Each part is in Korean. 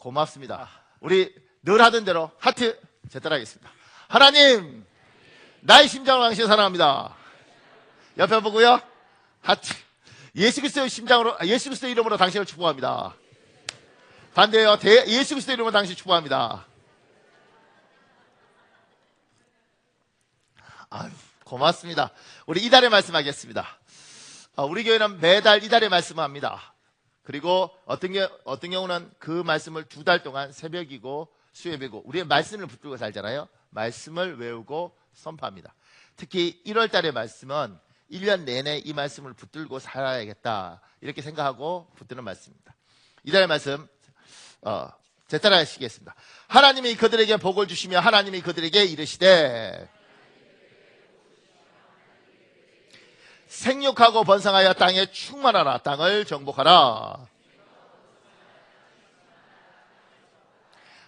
고맙습니다. 우리 늘 하던 대로 하트 제 따라하겠습니다. 하나님, 나의 심장으로 당신을 사랑합니다. 옆에 보고요. 하트. 예수 그리스도의 심장으로, 예수 그리스도의 이름으로 당신을 축복합니다. 반대요. 예수 그리스도의 이름으로 당신을 축복합니다. 아유, 고맙습니다. 우리 이달의 말씀하겠습니다. 우리 교회는 매달 이달의 말씀을 합니다. 그리고 어떤 경우는 그 말씀을 2달 동안 새벽이고 수요일이고, 우리의 말씀을 붙들고 살잖아요. 말씀을 외우고 선포합니다. 특히 1월 달의 말씀은 1년 내내 이 말씀을 붙들고 살아야겠다, 이렇게 생각하고 붙드는 말씀입니다. 이달의 말씀 제 따라 하시겠습니다. 하나님이 그들에게 복을 주시며 하나님이 그들에게 이르시되 생육하고 번성하여 땅에 충만하라. 땅을 정복하라.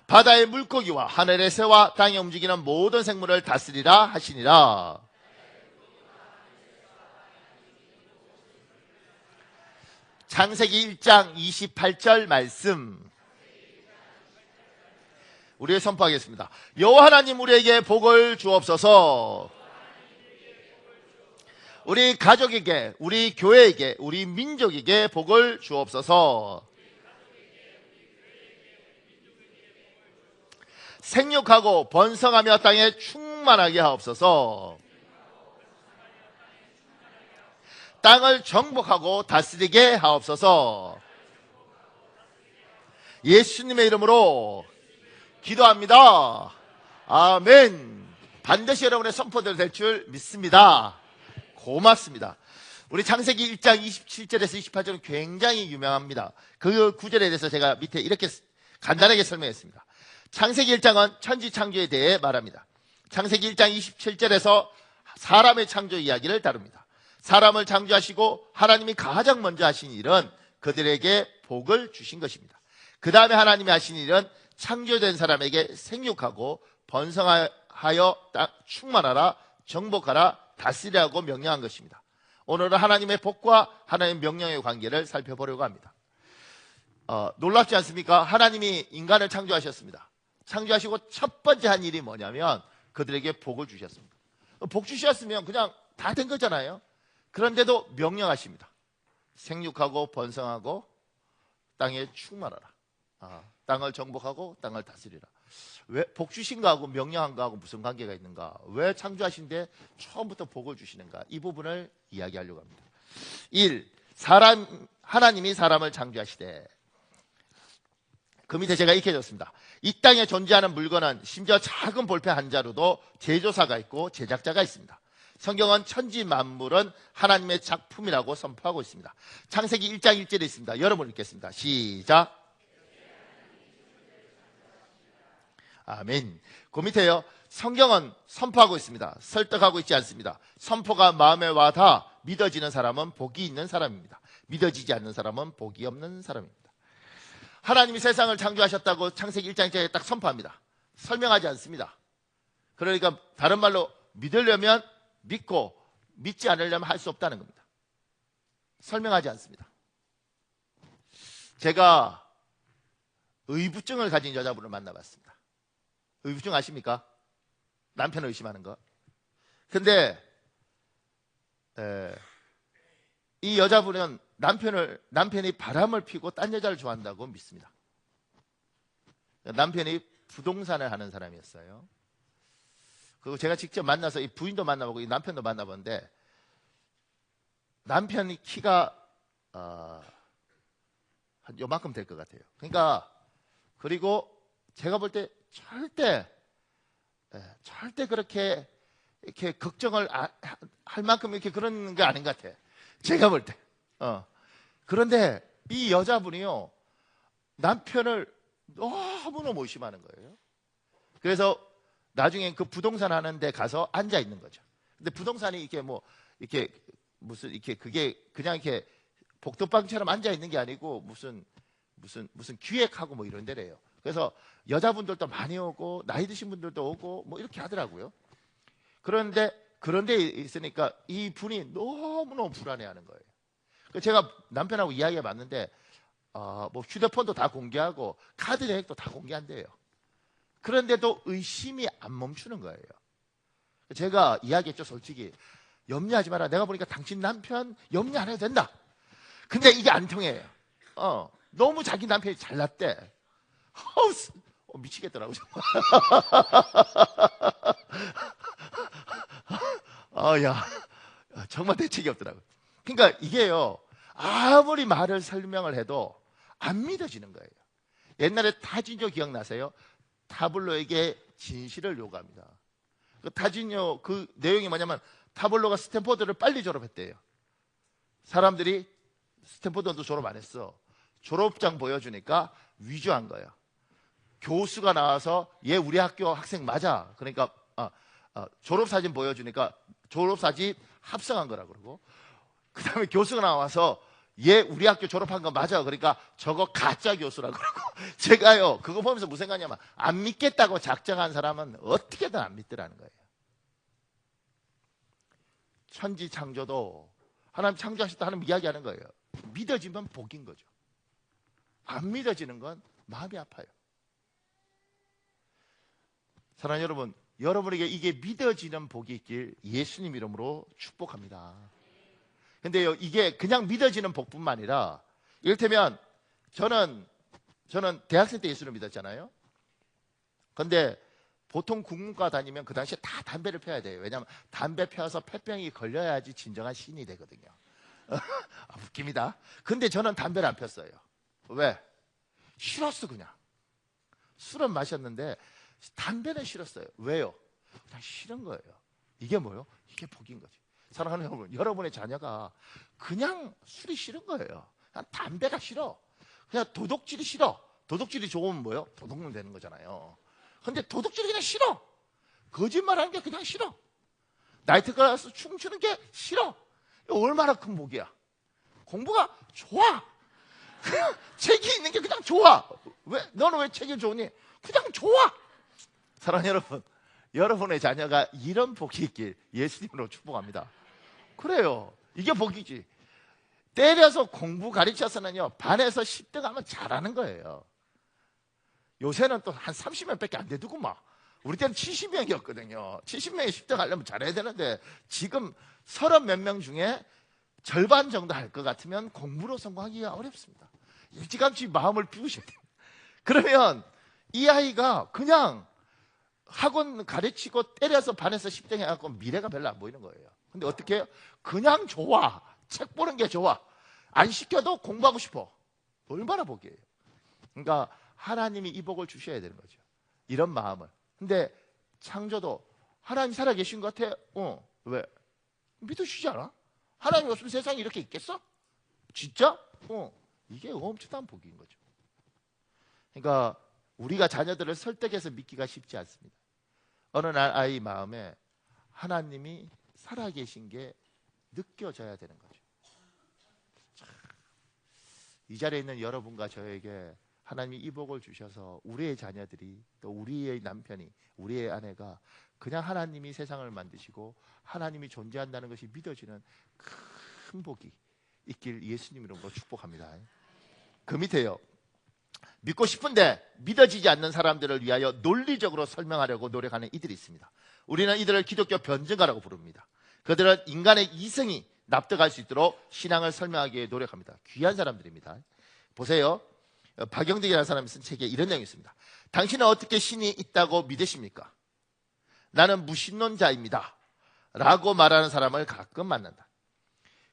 바다의 물고기와 하늘의 새와 땅에 움직이는 모든 생물을 다스리라 하시니라. 창세기 1장 28절 말씀 우리 선포하겠습니다. 여호와 하나님 우리에게 복을 주옵소서. 우리 가족에게, 우리 교회에게, 우리 민족에게 복을 주옵소서. 생육하고 번성하며 땅에 충만하게 하옵소서. 땅을 정복하고 다스리게 하옵소서. 예수님의 이름으로 기도합니다. 아멘. 반드시 여러분의 선포대로 될 줄 믿습니다. 고맙습니다. 우리 창세기 1장 27절에서 28절은 굉장히 유명합니다. 그 구절에 대해서 제가 밑에 이렇게 간단하게 설명했습니다. 창세기 1장은 천지 창조에 대해 말합니다. 창세기 1장 27절에서 사람의 창조 이야기를 다룹니다. 사람을 창조하시고 하나님이 가장 먼저 하신 일은 그들에게 복을 주신 것입니다. 그 다음에 하나님이 하신 일은 창조된 사람에게 생육하고 번성하여 충만하라, 정복하라, 다스리라고 명령한 것입니다. 오늘은 하나님의 복과 하나님의 명령의 관계를 살펴보려고 합니다. 놀랍지 않습니까? 하나님이 인간을 창조하셨습니다. 창조하시고 첫 번째 한 일이 뭐냐면 그들에게 복을 주셨습니다. 복 주셨으면 그냥 다 된 거잖아요. 그런데도 명령하십니다. 생육하고 번성하고 땅에 충만하라. 땅을 정복하고 땅을 다스리라. 왜 복 주신 거하고 명령한 거하고 무슨 관계가 있는가? 왜 창조하신데 처음부터 복을 주시는가? 이 부분을 이야기하려고 합니다. 1. 하나님이 사람을 창조하시되, 그 밑에 제가 익혀줬습니다. 이 땅에 존재하는 물건은 심지어 작은 볼펜 한 자루도 제조사가 있고 제작자가 있습니다. 성경은 천지 만물은 하나님의 작품이라고 선포하고 있습니다. 창세기 1장 1절에 있습니다. 여러분 읽겠습니다. 시작. 아멘. 그 밑에요. 성경은 선포하고 있습니다. 설득하고 있지 않습니다. 선포가 마음에 와닿아 믿어지는 사람은 복이 있는 사람입니다. 믿어지지 않는 사람은 복이 없는 사람입니다. 하나님이 세상을 창조하셨다고 창세기 1장 1절에 딱 선포합니다. 설명하지 않습니다. 그러니까 다른 말로 믿으려면 믿고 믿지 않으려면 할 수 없다는 겁니다. 설명하지 않습니다. 제가 의부증을 가진 여자분을 만나봤습니다. 의부증 아십니까? 남편을 의심하는 거. 근데 이 여자분은 남편이 바람을 피고 딴 여자를 좋아한다고 믿습니다. 남편이 부동산을 하는 사람이었어요. 그리고 제가 직접 만나서 이 부인도 만나보고 이 남편도 만나봤는데, 남편이 키가 한 요만큼 될 것 같아요. 그러니까, 그리고 제가 볼 때 절대 그렇게 이렇게 걱정을 할 만큼 이렇게 그런 게 아닌 것 같아. 제가 볼 때. 그런데 이 여자분이요, 남편을 너무너무 의심하는 거예요. 그래서 나중에 그 부동산 하는 데 가서 앉아 있는 거죠. 근데 부동산이 이렇게 그게 그냥 이렇게 복도방처럼 앉아 있는 게 아니고 무슨 기획하고 뭐 이런 데래요. 그래서 여자분들도 많이 오고 나이 드신 분들도 오고 뭐 이렇게 하더라고요. 그런데 있으니까 이 분이 너무너무 불안해하는 거예요. 제가 남편하고 이야기해 봤는데, 뭐 휴대폰도 다 공개하고 카드 내역도 다 공개한대요. 그런데도 의심이 안 멈추는 거예요. 제가 이야기했죠. 솔직히 염려하지 마라. 내가 보니까 당신 남편 염려 안 해도 된다. 근데 이게 안 통해요. 너무 자기 남편이 잘났대. 미치겠더라고. 야, 정말 대책이 없더라고. 그러니까 이게요, 아무리 말을 설명을 해도 안 믿어지는 거예요. 옛날에 타진요 기억나세요? 타블로에게 진실을 요구합니다. 그 타진요 그 내용이 뭐냐면 타블로가 스탠포드를 빨리 졸업했대요. 사람들이 스탠포드도 졸업 안 했어. 졸업장 보여주니까 위조한 거예요. 교수가 나와서 얘 우리 학교 학생 맞아. 그러니까 졸업사진 보여주니까 졸업사진 합성한 거라 그러고, 그 다음에 교수가 나와서 얘 우리 학교 졸업한 거 맞아. 그러니까 저거 가짜 교수라 그러고. 제가요 그거 보면서 무슨 생각이냐면, 안 믿겠다고 작정한 사람은 어떻게든 안 믿더라는 거예요. 천지 창조도 하나님 창조하실 때 하나님 이야기하는 거예요. 믿어지면 복인 거죠. 안 믿어지는 건 마음이 아파요. 사랑하는 여러분, 여러분에게 이게 믿어지는 복이 있길 예수님 이름으로 축복합니다. 근데요, 이게 그냥 믿어지는 복뿐만 아니라, 이를테면 저는 대학생 때 예수를 믿었잖아요. 근데 보통 국문과 다니면 그 당시에 다 담배를 펴야 돼요. 왜냐하면 담배 펴서 폐병이 걸려야지 진정한 신이 되거든요. 웃깁니다. 근데 저는 담배를 안 폈어요. 왜? 싫었어. 그냥 술은 마셨는데 담배는 싫었어요. 왜요? 그냥 싫은 거예요. 이게 뭐예요? 이게 복인 거지. 사랑하는 여러분, 여러분의 자녀가 그냥 술이 싫은 거예요. 그냥 담배가 싫어. 그냥 도둑질이 싫어. 도둑질이 좋으면 뭐예요? 도둑놈 되는 거잖아요. 근데 도둑질이 그냥 싫어. 거짓말하는 게 그냥 싫어. 나이트클럽에서 춤추는 게 싫어. 이거 얼마나 큰 복이야. 공부가 좋아. 그냥 책이 있는 게 그냥 좋아. 왜? 너는 왜 책이 좋으니? 그냥 좋아. 사랑하는 여러분, 여러분의 자녀가 이런 복이 있길 예수님으로 축복합니다. 그래요. 이게 복이지. 때려서 공부 가르쳐서는요, 반에서 10등 하면 잘하는 거예요. 요새는 또 한 30명밖에 안 되더구만. 우리 때는 70명이었거든요. 70명이 10등 하려면 잘해야 되는데, 지금 30 몇 명 중에 절반 정도 할 것 같으면 공부로 성공하기가 어렵습니다. 일찌감치 마음을 비우셔야 돼요. 그러면 이 아이가 그냥 학원 가르치고 때려서 반에서 10등 해갖고 미래가 별로 안 보이는 거예요. 근데 어떻게 해요? 그냥 좋아. 책 보는 게 좋아. 안 시켜도 공부하고 싶어. 얼마나 복이에요. 그러니까 하나님이 이 복을 주셔야 되는 거죠. 이런 마음을. 근데 창조도 하나님 살아계신 것 같아? 왜? 믿으시지 않아? 하나님 없으면 세상이 이렇게 있겠어? 진짜? 이게 엄청난 복인 거죠. 그러니까 우리가 자녀들을 설득해서 믿기가 쉽지 않습니다. 어느 날 아이 마음에 하나님이 살아계신 게 느껴져야 되는 거죠. 이 자리에 있는 여러분과 저에게 하나님이 이 복을 주셔서 우리의 자녀들이, 또 우리의 남편이, 우리의 아내가 그냥 하나님이 세상을 만드시고 하나님이 존재한다는 것이 믿어지는 큰 복이 있길 예수님 이름으로 축복합니다. 그 밑에요, 믿고 싶은데 믿어지지 않는 사람들을 위하여 논리적으로 설명하려고 노력하는 이들이 있습니다. 우리는 이들을 기독교 변증가라고 부릅니다. 그들은 인간의 이성이 납득할 수 있도록 신앙을 설명하기 위해 노력합니다. 귀한 사람들입니다. 보세요. 박영득이라는 사람이 쓴 책에 이런 내용이 있습니다. 당신은 어떻게 신이 있다고 믿으십니까? 나는 무신론자입니다 라고 말하는 사람을 가끔 만난다.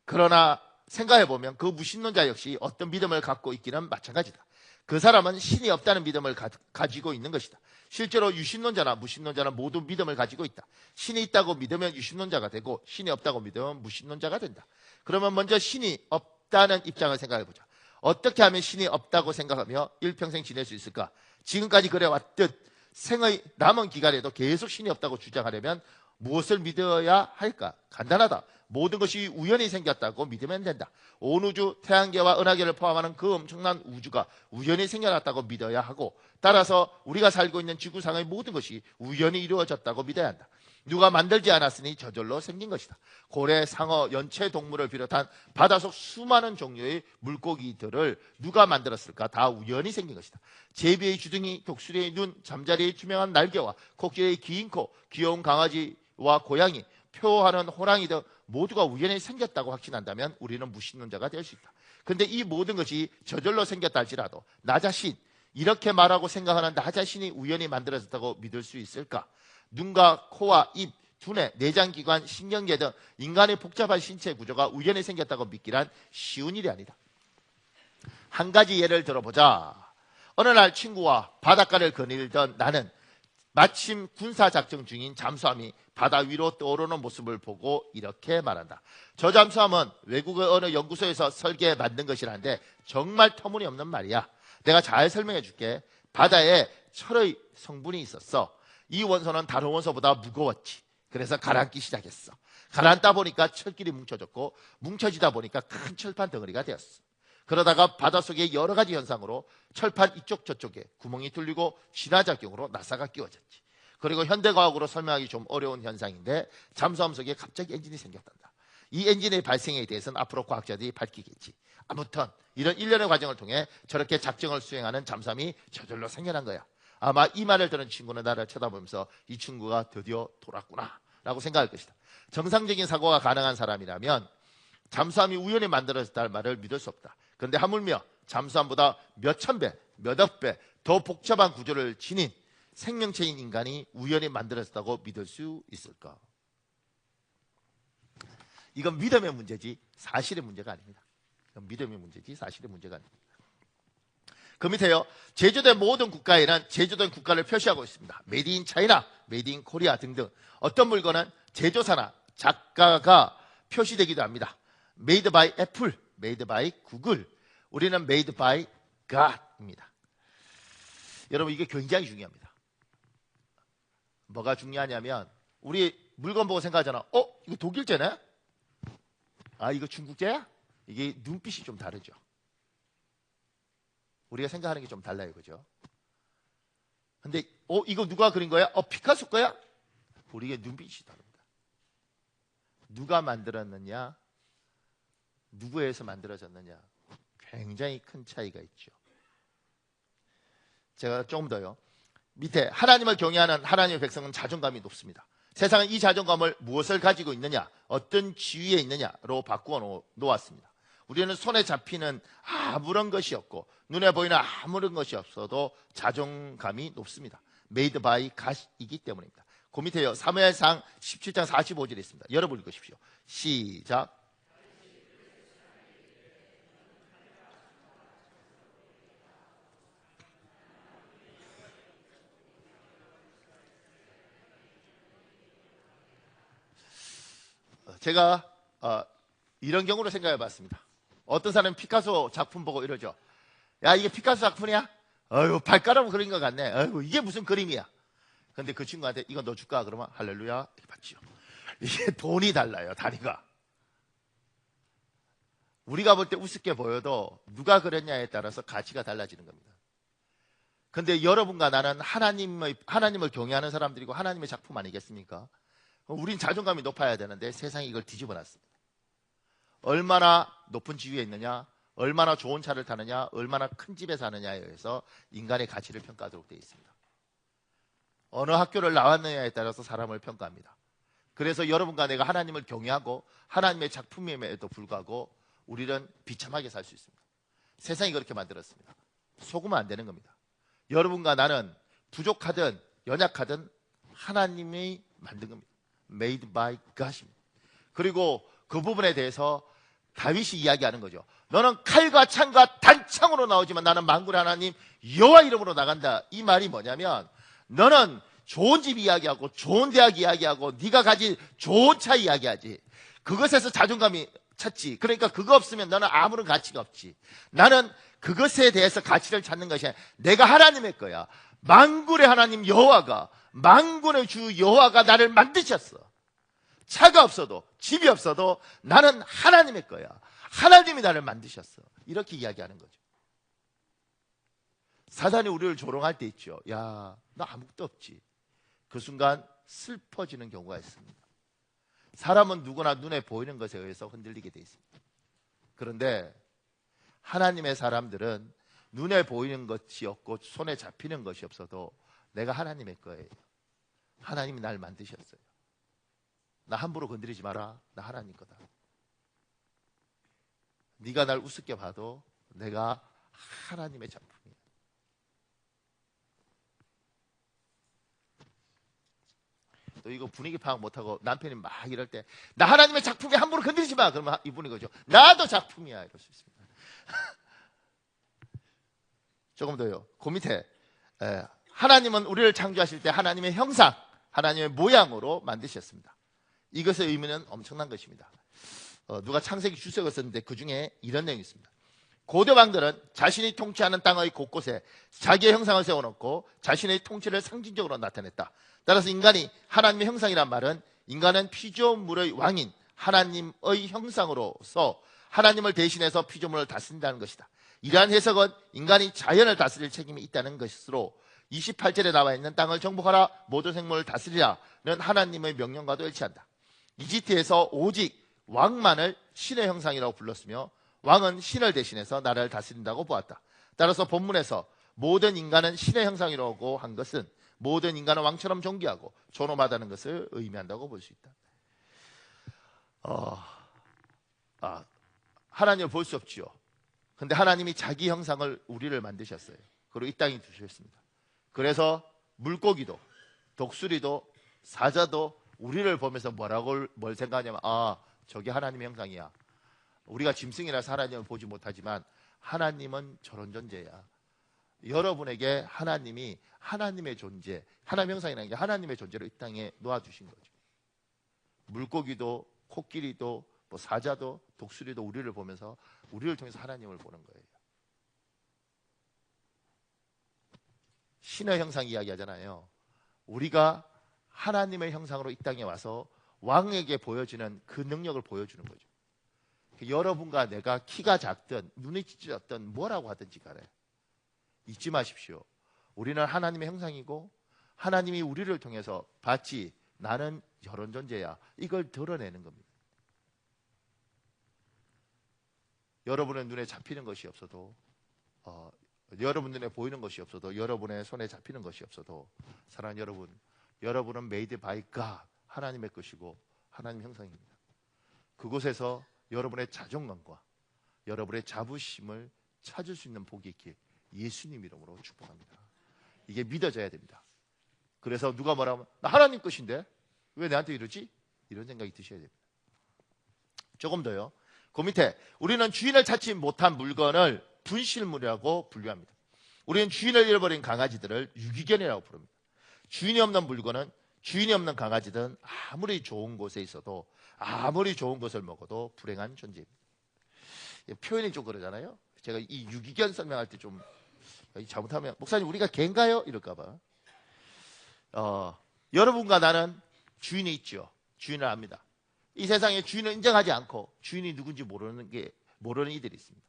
그러나 생각해보면 그 무신론자 역시 어떤 믿음을 갖고 있기는 마찬가지다. 그 사람은 신이 없다는 믿음을 가지고 있는 것이다. 실제로 유신론자나 무신론자는 모두 믿음을 가지고 있다. 신이 있다고 믿으면 유신론자가 되고 신이 없다고 믿으면 무신론자가 된다. 그러면 먼저 신이 없다는 입장을 생각해보자. 어떻게 하면 신이 없다고 생각하며 일평생 지낼 수 있을까? 지금까지 그래왔듯 생의 남은 기간에도 계속 신이 없다고 주장하려면 무엇을 믿어야 할까? 간단하다. 모든 것이 우연히 생겼다고 믿으면 된다. 온 우주, 태양계와 은하계를 포함하는 그 엄청난 우주가 우연히 생겨났다고 믿어야 하고, 따라서 우리가 살고 있는 지구상의 모든 것이 우연히 이루어졌다고 믿어야 한다. 누가 만들지 않았으니 저절로 생긴 것이다. 고래, 상어, 연체 동물을 비롯한 바닷속 수많은 종류의 물고기들을 누가 만들었을까? 다 우연히 생긴 것이다. 제비의 주둥이, 독수리의 눈, 잠자리의 투명한 날개와 코끼리의 긴 코, 귀여운 강아지와 고양이, 표하는 호랑이 등 모두가 우연히 생겼다고 확신한다면 우리는 무신론자가 될 수 있다. 근데 이 모든 것이 저절로 생겼다 할지라도 나 자신, 이렇게 말하고 생각하는 나 자신이 우연히 만들어졌다고 믿을 수 있을까? 눈과 코와 입, 두뇌, 내장기관, 신경계 등 인간의 복잡한 신체 구조가 우연히 생겼다고 믿기란 쉬운 일이 아니다. 한 가지 예를 들어보자. 어느 날 친구와 바닷가를 거닐던 나는 마침 군사작전 중인 잠수함이 바다 위로 떠오르는 모습을 보고 이렇게 말한다. 저 잠수함은 외국의 어느 연구소에서 설계해 만든 것이라는데 정말 터무니없는 말이야. 내가 잘 설명해 줄게. 바다에 철의 성분이 있었어. 이 원소는 다른 원소보다 무거웠지. 그래서 가라앉기 시작했어. 가라앉다 보니까 철끼리 뭉쳐졌고, 뭉쳐지다 보니까 큰 철판 덩어리가 되었어. 그러다가 바닷속의 여러 가지 현상으로 철판 이쪽 저쪽에 구멍이 뚫리고 진화작용으로 나사가 끼워졌지. 그리고 현대과학으로 설명하기 좀 어려운 현상인데 잠수함 속에 갑자기 엔진이 생겼단다. 이 엔진의 발생에 대해서는 앞으로 과학자들이 밝히겠지. 아무튼 이런 일련의 과정을 통해 저렇게 작정을 수행하는 잠수함이 저절로 생겨난 거야. 아마 이 말을 들은 친구는 나를 쳐다보면서 이 친구가 드디어 돌았구나 라고 생각할 것이다. 정상적인 사고가 가능한 사람이라면 잠수함이 우연히 만들어졌다는 말을 믿을 수 없다. 그런데 하물며 잠수함보다 몇천 배, 몇억 배 더 복잡한 구조를 지닌 생명체인 인간이 우연히 만들어졌다고 믿을 수 있을까? 이건 믿음의 문제지 사실의 문제가 아닙니다. 이건 믿음의 문제지 사실의 문제가 아닙니다. 그 밑에요. 제조된 모든 국가에는 제조된 국가를 표시하고 있습니다. 메이드 인 차이나, 메이드 인 코리아 등등. 어떤 물건은 제조사나 작가가 표시되기도 합니다. 메이드 바이 애플, 메이드 바이 구글. 우리는 메이드 바이 갓입니다. 여러분 이게 굉장히 중요합니다. 뭐가 중요하냐면 우리 물건 보고 생각하잖아. 이거 독일제네? 아 이거 중국제야? 이게 눈빛이 좀 다르죠. 우리가 생각하는 게 좀 달라요. 그죠? 근데 이거 누가 그린 거야? 피카소 거야? 우리의 눈빛이 다릅니다. 누가 만들었느냐? 누구에서 만들어졌느냐? 굉장히 큰 차이가 있죠. 제가 조금 더요. 밑에 하나님을 경외하는 하나님의 백성은 자존감이 높습니다. 세상은 이 자존감을 무엇을 가지고 있느냐, 어떤 지위에 있느냐로 바꾸어 놓았습니다. 우리는 손에 잡히는 아무런 것이 없고 눈에 보이는 아무런 것이 없어도 자존감이 높습니다. Made by God이기 때문입니다. 그 밑에요. 사무엘상 17장 45절에 있습니다. 여러분 읽으십시오. 시작. 제가 이런 경우를 생각해 봤습니다. 어떤 사람이 피카소 작품 보고 이러죠. 야 이게 피카소 작품이야? 어휴 발가락으로 그린 것 같네. 어휴 이게 무슨 그림이야? 근데 그 친구한테 이거 너 줄까? 그러면 할렐루야 이렇게 받지요. 이게 돈이 달라요. 단위가. 우리가 볼 때 우습게 보여도 누가 그렸냐에 따라서 가치가 달라지는 겁니다. 근데 여러분과 나는 하나님을 경외하는 사람들이고 하나님의 작품 아니겠습니까? 우린 자존감이 높아야 되는데 세상이 이걸 뒤집어 놨습니다. 얼마나 높은 지위에 있느냐, 얼마나 좋은 차를 타느냐, 얼마나 큰 집에 사느냐에 의해서 인간의 가치를 평가하도록 되어 있습니다. 어느 학교를 나왔느냐에 따라서 사람을 평가합니다. 그래서 여러분과 내가 하나님을 경외하고 하나님의 작품임에도 불구하고 우리는 비참하게 살 수 있습니다. 세상이 그렇게 만들었습니다. 속으면 안 되는 겁니다. 여러분과 나는 부족하든 연약하든 하나님이 만든 겁니다. Made by God입니다. 그리고 그 부분에 대해서 다윗이 이야기하는 거죠. 너는 칼과 창과 단창으로 나오지만 나는 만군의 하나님 여호와 이름으로 나간다. 이 말이 뭐냐면 너는 좋은 집 이야기하고 좋은 대학 이야기하고 네가 가진 좋은 차 이야기하지. 그것에서 자존감이 찾지. 그러니까 그거 없으면 너는 아무런 가치가 없지. 나는 그것에 대해서 가치를 찾는 것이 아니라 내가 하나님의 거야. 만군의 하나님 여호와가, 만군의 주 여호와가 나를 만드셨어. 차가 없어도, 집이 없어도 나는 하나님의 거야. 하나님이 나를 만드셨어. 이렇게 이야기하는 거죠. 사단이 우리를 조롱할 때 있죠. 야, 너 아무것도 없지. 그 순간 슬퍼지는 경우가 있습니다. 사람은 누구나 눈에 보이는 것에 의해서 흔들리게 돼 있습니다. 그런데 하나님의 사람들은 눈에 보이는 것이 없고 손에 잡히는 것이 없어도 내가 하나님의 거예요. 하나님이 날 만드셨어요. 나 함부로 건드리지 마라. 나 하나님 거다. 네가 날 우습게 봐도 내가 하나님의 작품이야. 또 이거 분위기 파악 못하고 남편이 막 이럴 때 나 하나님의 작품이 함부로 건드리지 마. 그러면 이분이 거죠. 나도 작품이야. 이럴 수 있습니다. 조금 더요. 그 밑에 하나님은 우리를 창조하실 때 하나님의 형상, 하나님의 모양으로 만드셨습니다. 이것의 의미는 엄청난 것입니다. 누가 창세기 주석을 썼는데 그 중에 이런 내용이 있습니다. 고대 왕들은 자신이 통치하는 땅의 곳곳에 자기의 형상을 세워놓고 자신의 통치를 상징적으로 나타냈다. 따라서 인간이 하나님의 형상이란 말은 인간은 피조물의 왕인 하나님의 형상으로서 하나님을 대신해서 피조물을 다스린다는 것이다. 이러한 해석은 인간이 자연을 다스릴 책임이 있다는 것으로 28절에 나와 있는 땅을 정복하라 모든 생물을 다스리라는 하나님의 명령과도 일치한다. 이집트에서 오직 왕만을 신의 형상이라고 불렀으며 왕은 신을 대신해서 나라를 다스린다고 보았다. 따라서 본문에서 모든 인간은 신의 형상이라고 한 것은 모든 인간은 왕처럼 존귀하고 존엄하다는 것을 의미한다고 볼 수 있다. 하나님을 볼 수 없지요. 근데 하나님이 자기 형상을 우리를 만드셨어요. 그리고 이 땅에 두셨습니다. 그래서 물고기도 독수리도 사자도 우리를 보면서 뭘 생각하냐면 저게 하나님의 형상이야. 우리가 짐승이라서 하나님을 보지 못하지만 하나님은 저런 존재야. 여러분에게 하나님이 하나님의 존재, 하나님의 형상이라는 게 하나님의 존재로 이 땅에 놓아주신 거죠. 물고기도 코끼리도 사자도 독수리도 우리를 보면서 우리를 통해서 하나님을 보는 거예요. 신의 형상 이야기하잖아요. 우리가 하나님의 형상으로 이 땅에 와서 왕에게 보여지는 그 능력을 보여주는 거죠. 여러분과 내가 키가 작든 눈이 찢어졌든 뭐라고 하든지 간에 잊지 마십시오. 우리는 하나님의 형상이고 하나님이 우리를 통해서 봤지 나는 저런 존재야. 이걸 드러내는 겁니다. 여러분의 눈에 잡히는 것이 없어도 여러분 눈에 보이는 것이 없어도 여러분의 손에 잡히는 것이 없어도 사랑하는 여러분, 여러분은 made by God, 하나님의 것이고 하나님 형상입니다. 그곳에서 여러분의 자존감과 여러분의 자부심을 찾을 수 있는 복이 있길 예수님 이름으로 축복합니다. 이게 믿어져야 됩니다. 그래서 누가 뭐라면 나 하나님 것인데 왜 나한테 이러지? 이런 생각이 드셔야 됩니다. 조금 더요. 그 밑에 우리는 주인을 찾지 못한 물건을 분실물이라고 분류합니다. 우리는 주인을 잃어버린 강아지들을 유기견이라고 부릅니다. 주인이 없는 물건은 주인이 없는 강아지들은 아무리 좋은 곳에 있어도 아무리 좋은 것을 먹어도 불행한 존재입니다. 표현이 좀 그러잖아요. 제가 이 유기견 설명할 때 좀 잘못하면 목사님 우리가 개인가요? 이럴까 봐. 여러분과 나는 주인이 있죠. 주인을 압니다. 이 세상에 주인을 인정하지 않고 주인이 누군지 모르는 이들이 있습니다.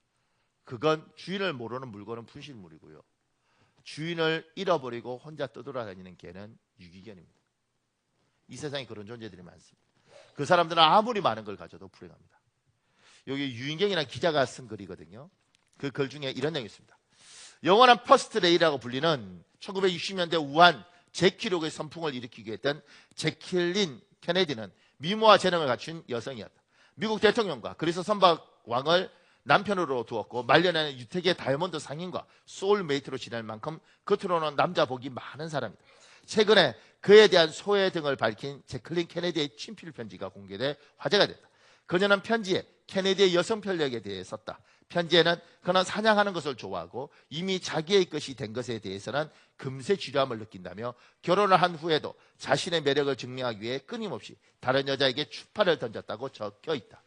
그건 주인을 모르는 물건은 분실물이고요. 주인을 잃어버리고 혼자 떠돌아다니는 개는 유기견입니다. 이 세상에 그런 존재들이 많습니다. 그 사람들은 아무리 많은 걸 가져도 불행합니다. 여기 유인경이라는 기자가 쓴 글이거든요. 그 글 중에 이런 내용이 있습니다. 영원한 퍼스트 레이라고 불리는 1960년대 우한 재키력의 선풍을 일으키게 했던 제킬린 케네디는 미모와 재능을 갖춘 여성이었다. 미국 대통령과 그리스 선박 왕을 남편으로 두었고 말년에는 유태계 다이아몬드 상인과 소울메이트로 지낼 만큼 겉으로는 남자 복이 많은 사람이다. 최근에 그에 대한 소외 등을 밝힌 제클린 케네디의 친필 편지가 공개돼 화제가 됐다. 그녀는 편지에 케네디의 여성 편력에 대해 썼다. 편지에는 그는 사냥하는 것을 좋아하고 이미 자기의 것이 된 것에 대해서는 금세 지루함을 느낀다며 결혼을 한 후에도 자신의 매력을 증명하기 위해 끊임없이 다른 여자에게 추파를 던졌다고 적혀 있다.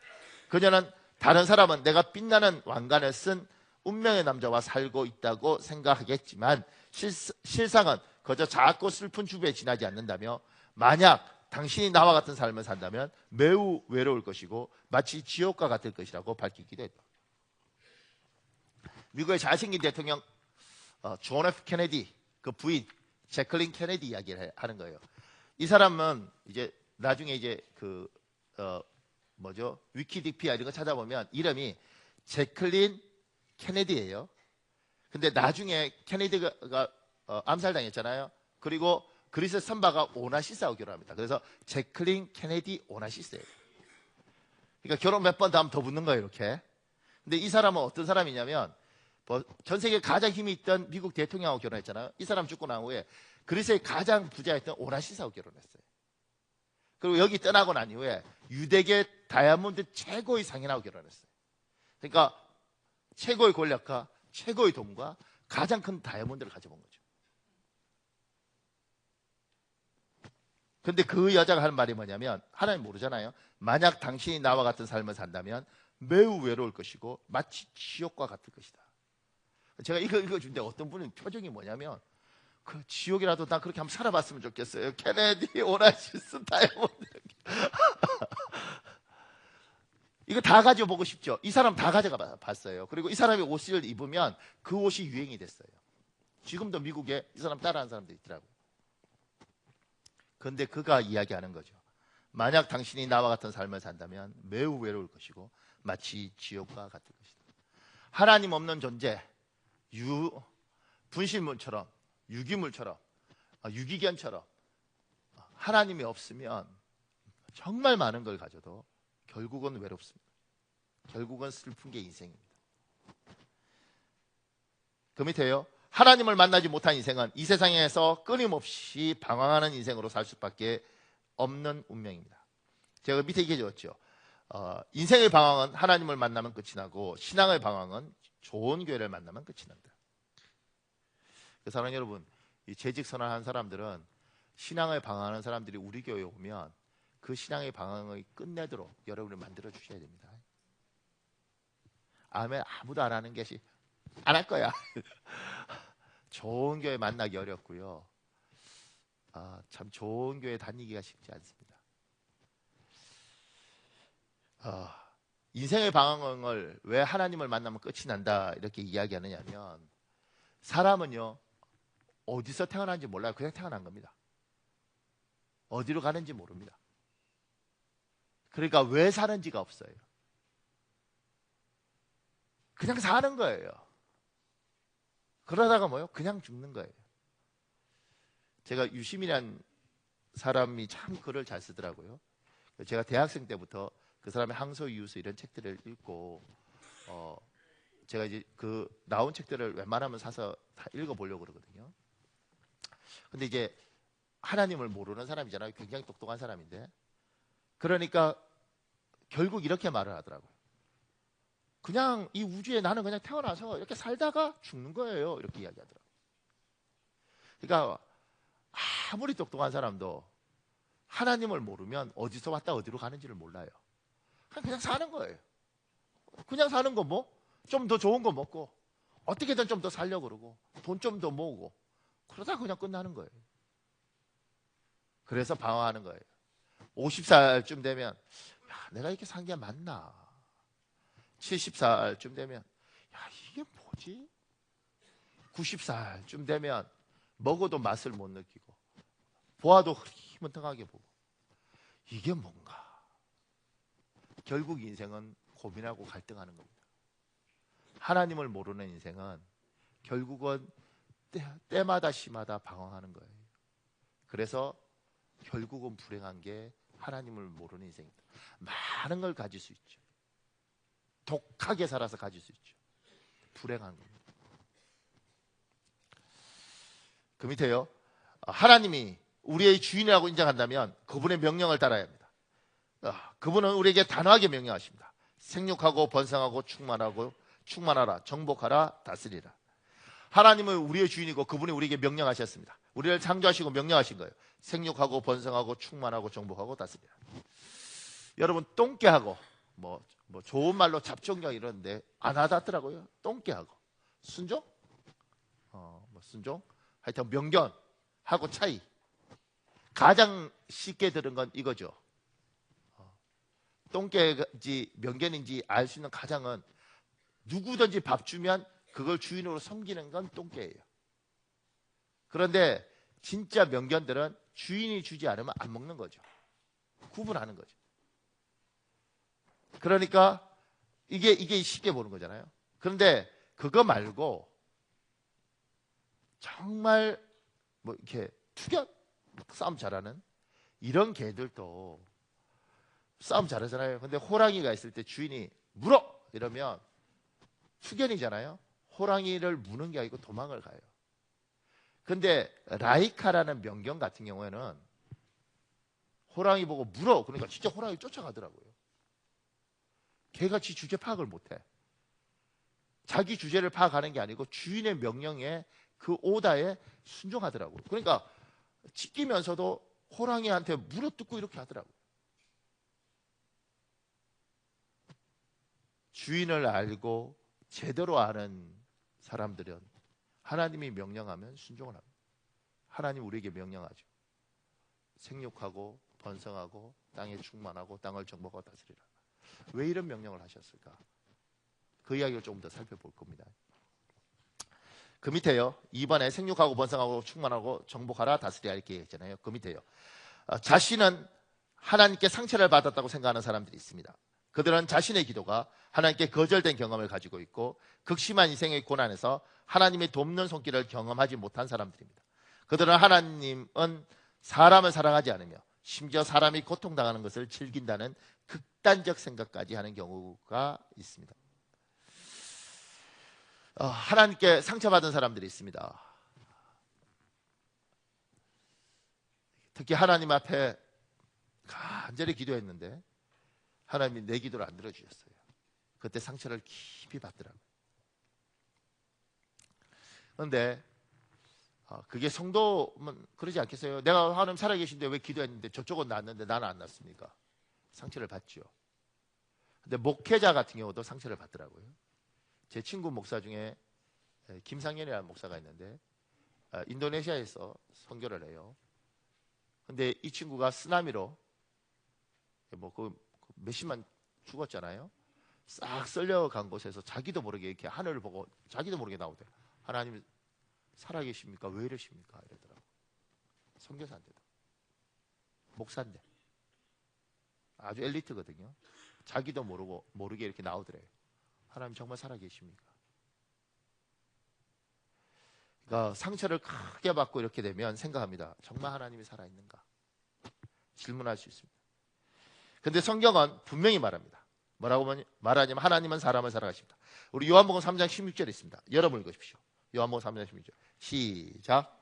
그녀는 다른 사람은 내가 빛나는 왕관을 쓴 운명의 남자와 살고 있다고 생각하겠지만 실상은 그저 작고 슬픈 주부에 지나지 않는다며 만약 당신이 나와 같은 삶을 산다면 매우 외로울 것이고 마치 지옥과 같을 것이라고 밝히기도 했다. 미국의 잘생긴 대통령 존 F 케네디 그 부인 제클린 케네디 이야기를 하는 거예요. 이 사람은 이제 나중에 이제 위키디피아 이런 거 찾아보면 이름이 제클린 케네디예요. 근데 나중에 케네디가 암살당했잖아요. 그리고 그리스 선바가 오나시스하고 결혼합니다. 그래서 제클린 케네디 오나시스예요. 그러니까 결혼 몇 번 더 하면 더 붙는 거예요, 이렇게. 근데 이 사람은 어떤 사람이냐면 전 세계 가장 힘이 있던 미국 대통령하고 결혼했잖아요. 이 사람 죽고 난 후에 그리스의 가장 부자였던 오나시스하고 결혼했어요. 그리고 여기 떠나고 난 이후에 유대계 다이아몬드 최고의 상인하고 결혼했어요. 그러니까 최고의 권력과 최고의 돈과 가장 큰 다이아몬드를 가져본 거죠. 근데 그 여자가 하는 말이 뭐냐면 하나님 모르잖아요. 만약 당신이 나와 같은 삶을 산다면 매우 외로울 것이고 마치 지옥과 같을 것이다. 제가 이거 읽어준데 어떤 분은 표정이 뭐냐면 그 지옥이라도 난 그렇게 한번 살아봤으면 좋겠어요. 케네디, 오나시스, 다이아몬드. 이거 다 가져보고 싶죠. 이 사람 다 가져가 봤어요. 그리고 이 사람이 옷을 입으면 그 옷이 유행이 됐어요. 지금도 미국에 이 사람 따라하는 사람도 있더라고요. 그런데 그가 이야기하는 거죠. 만약 당신이 나와 같은 삶을 산다면 매우 외로울 것이고 마치 지옥과 같을 것이다. 하나님 없는 존재, 분실물처럼, 유기물처럼, 유기견처럼 하나님이 없으면 정말 많은 걸 가져도 결국은 외롭습니다. 결국은 슬픈 게 인생입니다. 그 밑에요. 하나님을 만나지 못한 인생은 이 세상에서 끊임없이 방황하는 인생으로 살 수밖에 없는 운명입니다. 제가 밑에 얘기해 줬죠. 인생의 방황은 하나님을 만나면 끝이 나고 신앙의 방황은 좋은 교회를 만나면 끝이 난다. 사랑하는 여러분, 이 재직 선언한 사람들은 신앙을 방황하는 사람들이 우리 교회에 오면 그 신앙의 방황을 끝내도록 여러분을 만들어 주셔야 됩니다. 아멘. 아무도 안 하는 것이 안 할 거야. 좋은 교회 만나기 어렵고요. 참 좋은 교회 다니기가 쉽지 않습니다. 인생의 방황을 왜 하나님을 만나면 끝이 난다 이렇게 이야기하느냐면 사람은요 어디서 태어난지 몰라요. 그냥 태어난 겁니다. 어디로 가는지 모릅니다. 그러니까 왜 사는지가 없어요. 그냥 사는 거예요. 그러다가 뭐요? 그냥 죽는 거예요. 제가 유시민이라는 사람이 참 글을 잘 쓰더라고요. 제가 대학생 때부터 그 사람의 항소 이유서 이런 책들을 읽고 제가 이제 그 나온 책들을 웬만하면 사서 다 읽어보려고 그러거든요. 근데 이제 하나님을 모르는 사람이잖아요. 굉장히 똑똑한 사람인데 그러니까 결국 이렇게 말을 하더라고요. 그냥 이 우주에 나는 그냥 태어나서 이렇게 살다가 죽는 거예요. 이렇게 이야기하더라고요. 그러니까 아무리 똑똑한 사람도 하나님을 모르면 어디서 왔다 어디로 가는지를 몰라요. 그냥 사는 거예요. 그냥 사는 거 뭐? 좀 더 좋은 거 먹고 어떻게든 좀 더 살려고 그러고 돈 좀 더 모으고 그러다 그냥 끝나는 거예요. 그래서 방황하는 거예요. 50살쯤 되면 내가 이렇게 산 게 맞나? 70살쯤 되면 이게 뭐지? 90살쯤 되면 먹어도 맛을 못 느끼고 보아도 흐리멍텅하게 보고 이게 뭔가? 결국 인생은 고민하고 갈등하는 겁니다. 하나님을 모르는 인생은 결국은 때마다 시마다 방황하는 거예요. 그래서 결국은 불행한 게 하나님을 모르는 인생입니다. 많은 걸 가질 수 있죠. 독하게 살아서 가질 수 있죠. 불행한 겁니다. 그 밑에요. 하나님이 우리의 주인이라고 인정한다면 그분의 명령을 따라야 합니다. 그분은 우리에게 단호하게 명령하십니다. 생육하고 번성하고 충만하라, 정복하라, 다스리라. 하나님은 우리의 주인이고 그분이 우리에게 명령하셨습니다. 우리를 창조하시고 명령하신 거예요. 생육하고 번성하고 충만하고 정복하고 다스리라. 여러분 똥개하고 뭐 좋은 말로 잡종력 이러는데 안 하더라고요. 똥개하고 순종? 순종? 하여튼 명견하고 차이. 가장 쉽게 들은 건 이거죠. 똥개인지 명견인지 알 수 있는 가장은 누구든지 밥 주면 그걸 주인으로 섬기는 건 똥개예요. 그런데 진짜 명견들은 주인이 주지 않으면 안 먹는 거죠. 구분하는 거죠. 그러니까 이게 쉽게 보는 거잖아요. 그런데 그거 말고 정말 뭐 이렇게 투견 싸움 잘하는 이런 개들도 싸움 잘하잖아요. 근데 호랑이가 있을 때 주인이 물어 이러면 투견이잖아요. 호랑이를 무는 게 아니고 도망을 가요. 근데 라이카라는 명견 같은 경우에는 호랑이 보고 물어 그러니까 진짜 호랑이 쫓아가더라고요. 걔가 지 주제 파악을 못해. 자기 주제를 파악하는 게 아니고 주인의 명령에 그 오다에 순종하더라고요. 그러니까 찢기면서도 호랑이한테 물어뜯고 이렇게 하더라고요. 주인을 알고 제대로 아는 사람들은 하나님이 명령하면 순종을 합니다. 하나님 우리에게 명령하죠. 생육하고 번성하고 땅에 충만하고 땅을 정복하고 다스리라. 왜 이런 명령을 하셨을까? 그 이야기를 조금 더 살펴볼 겁니다. 그 밑에요. 2번에 생육하고 번성하고 충만하고 정복하라 다스리라 이렇게 했잖아요. 그 밑에요. 자신은 하나님께 상처를 받았다고 생각하는 사람들이 있습니다. 그들은 자신의 기도가 하나님께 거절된 경험을 가지고 있고 극심한 인생의 고난에서 하나님의 돕는 손길을 경험하지 못한 사람들입니다. 그들은 하나님은 사람을 사랑하지 않으며 심지어 사람이 고통당하는 것을 즐긴다는 극단적 생각까지 하는 경우가 있습니다. 하나님께 상처받은 사람들이 있습니다. 특히 하나님 앞에 간절히 기도했는데 하나님이 내 기도를 안 들어주셨어요. 그때 상처를 깊이 받더라고요. 그런데 그게 성도면 그러지 않겠어요? 내가 하나님 살아계신데 왜 기도했는데 저쪽은 났는데 나는 안 났습니까? 상처를 받죠. 근데 목회자 같은 경우도 상처를 받더라고요. 제 친구 목사 중에 김상현이라는 목사가 있는데 인도네시아에서 선교를 해요. 근데 이 친구가 쓰나미로 그 몇십만 죽었잖아요. 싹 썰려간 곳에서 자기도 모르게 이렇게 하늘을 보고 자기도 모르게 나오대. 하나님 살아계십니까? 왜 이러십니까? 이러더라고. 선교사인데도 목사인데 아주 엘리트거든요. 자기도 모르게 이렇게 나오더래요. 하나님 정말 살아계십니까? 그러니까 상처를 크게 받고 이렇게 되면 생각합니다. 정말 하나님이 살아있는가? 질문할 수 있습니다. 근데 성경은 분명히 말합니다. 뭐라고 말하냐면 하나님은 사람을 사랑하십니다. 우리 요한복음 3장 16절에 있습니다. 여러분 읽으십시오. 요한복음 3장 16절 시작.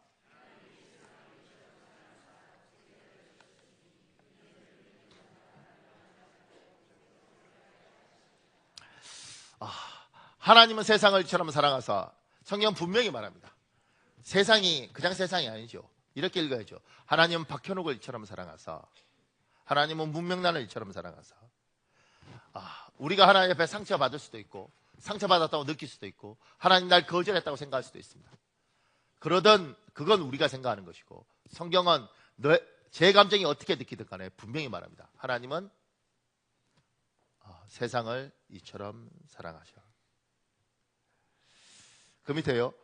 하나님은 세상을 이처럼 사랑하사 성경 분명히 말합니다. 세상이 그냥 세상이 아니죠. 이렇게 읽어야죠. 하나님은 박현옥을 이처럼 사랑하사 하나님은 문명란을 이처럼 사랑하사 우리가 하나님 앞에 상처받을 수도 있고 상처받았다고 느낄 수도 있고 하나님 날 거절했다고 생각할 수도 있습니다. 그러던 그건 우리가 생각하는 것이고 성경은 제 감정이 어떻게 느끼든 간에 분명히 말합니다. 하나님은 세상을 이처럼 사랑하셔. 그 밑에요.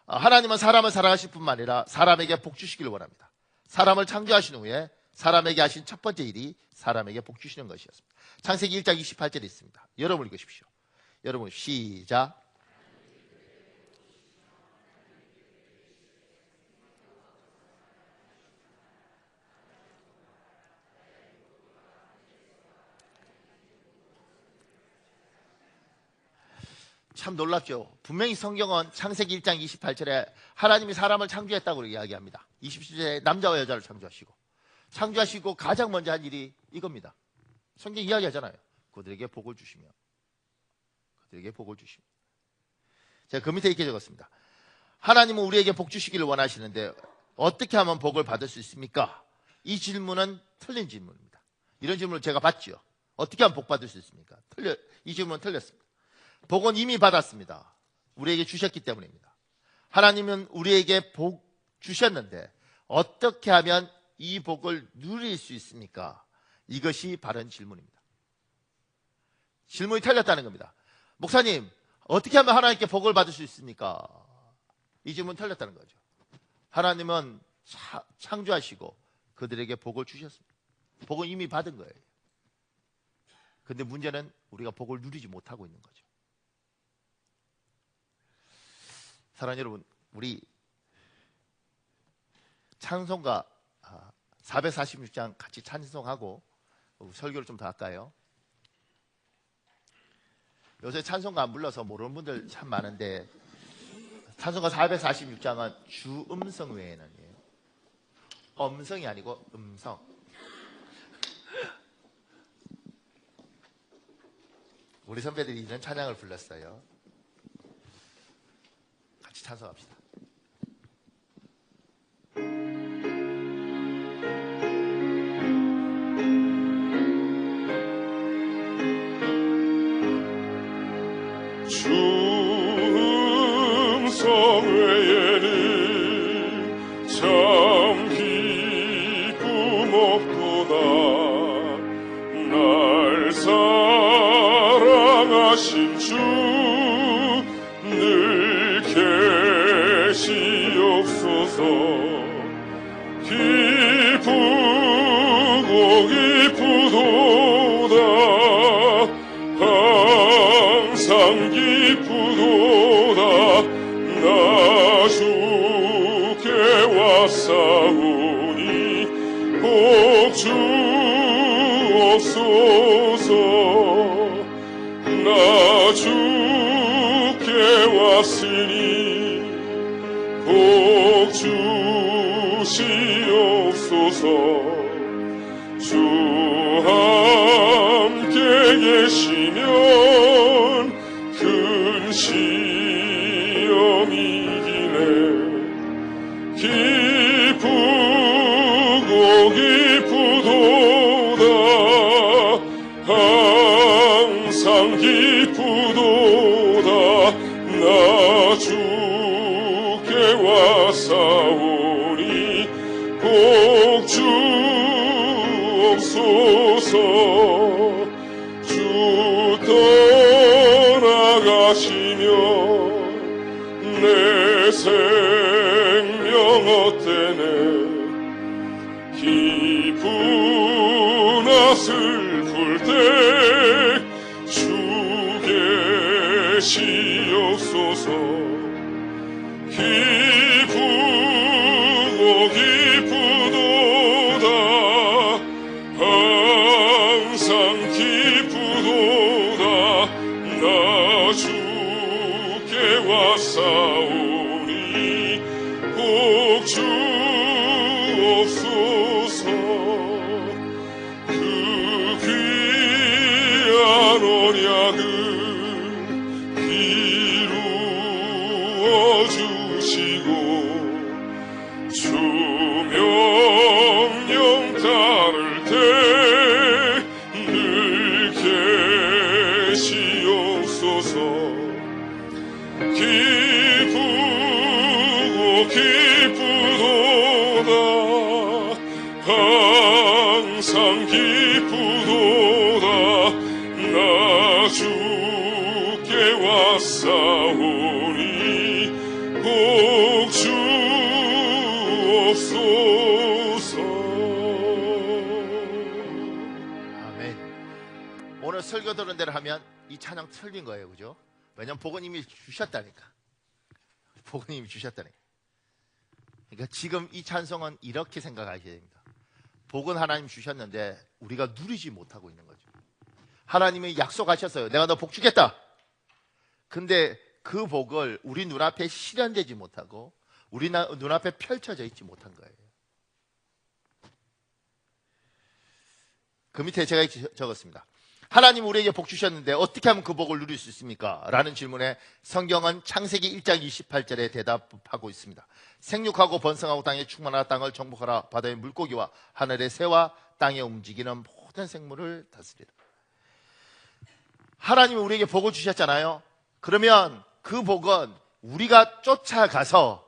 하나님은 사람을 사랑하실 뿐만 아니라 사람에게 복 주시기를 원합니다. 사람을 창조하신 후에 사람에게 하신 첫 번째 일이 사람에게 복 주시는 것이었습니다. 창세기 1장 28절에 있습니다. 여러분 읽으십시오. 여러분 시작. 참 놀랍죠. 분명히 성경은 창세기 1장 28절에 하나님이 사람을 창조했다고 이야기합니다. 27절에 남자와 여자를 창조하시고 가장 먼저 한 일이 이겁니다. 성경 이야기하잖아요. 그들에게 복을 주시며 제가 그 밑에 이렇게 적었습니다. 하나님은 우리에게 복 주시기를 원하시는데 어떻게 하면 복을 받을 수 있습니까? 이 질문은 틀린 질문입니다. 이런 질문을 제가 받죠. 어떻게 하면 복 받을 수 있습니까? 이 질문은 틀렸습니다. 복은 이미 받았습니다. 우리에게 주셨기 때문입니다. 하나님은 우리에게 복 주셨는데 어떻게 하면 이 복을 누릴 수 있습니까? 이것이 바른 질문입니다. 질문이 틀렸다는 겁니다. 목사님, 어떻게 하면 하나님께 복을 받을 수 있습니까? 이 질문 틀렸다는 거죠. 하나님은 창조하시고 그들에게 복을 주셨습니다. 복은 이미 받은 거예요. 근데 문제는 우리가 복을 누리지 못하고 있는 거죠. 사랑하는 여러분, 우리 찬송가 446장 같이 찬송하고 설교를 좀 더 할까요? 요새 찬송가 안 불러서 모르는 분들 참 많은데, 찬송가 446장은 주 음성 외에는, 음성이 아니고 음성. 우리 선배들이 이런 찬양을 불렀어요. 같이 찬송합시다. 주 음성 외에는 참 기쁨 없도다. 날 사랑하신 주 늘 계시옵소서. 기쁘고 기쁘도다. 항상 기쁘도다. 나 주께 왔사오니 복 주옵소서. 나 주께 왔으니 복 주시옵소서. 주 함께 계시면 큰 시험이기네. 기쁘고 기쁘도다. 항상 기쁘도다. 나 주께 왔사오니 복 주옵소서. 주 떠나가시면 내 생명 헛되네. 기쁘나 슬플 때 주 계시옵소서. 기쁘고 기쁘도다. 항상 기쁘도다. 나 주께 왔사오니 복 주옵소서. 그 귀한 언약을 이루어 주시고 주 명령 따를 때 늘 계시옵소서. 기쁘고 기쁘도다. 항상 기쁘도다. 나 주께 왔사오니 복 주옵소서. 아멘. 오늘 설교 들은 대로 하면 이 찬양 틀린 거예요, 그죠? 왜냐면 복은 이미 주셨다니까. 복은 이미 주셨다니까. 그러니까 지금 이 찬송은 이렇게 생각하셔야 됩니다. 복은 하나님 주셨는데 우리가 누리지 못하고 있는 거죠. 하나님이 약속하셨어요. 내가 너 복 주겠다. 근데 그 복을 우리 눈앞에 실현되지 못하고 우리 눈앞에 펼쳐져 있지 못한 거예요. 그 밑에 제가 적었습니다. 하나님 우리에게 복 주셨는데 어떻게 하면 그 복을 누릴 수 있습니까? 라는 질문에 성경은 창세기 1장 28절에 대답하고 있습니다. 생육하고 번성하고 땅에 충만하라. 땅을 정복하라. 바다의 물고기와 하늘의 새와 땅에 움직이는 모든 생물을 다스리라. 하나님이 우리에게 복을 주셨잖아요. 그러면 그 복은 우리가 쫓아가서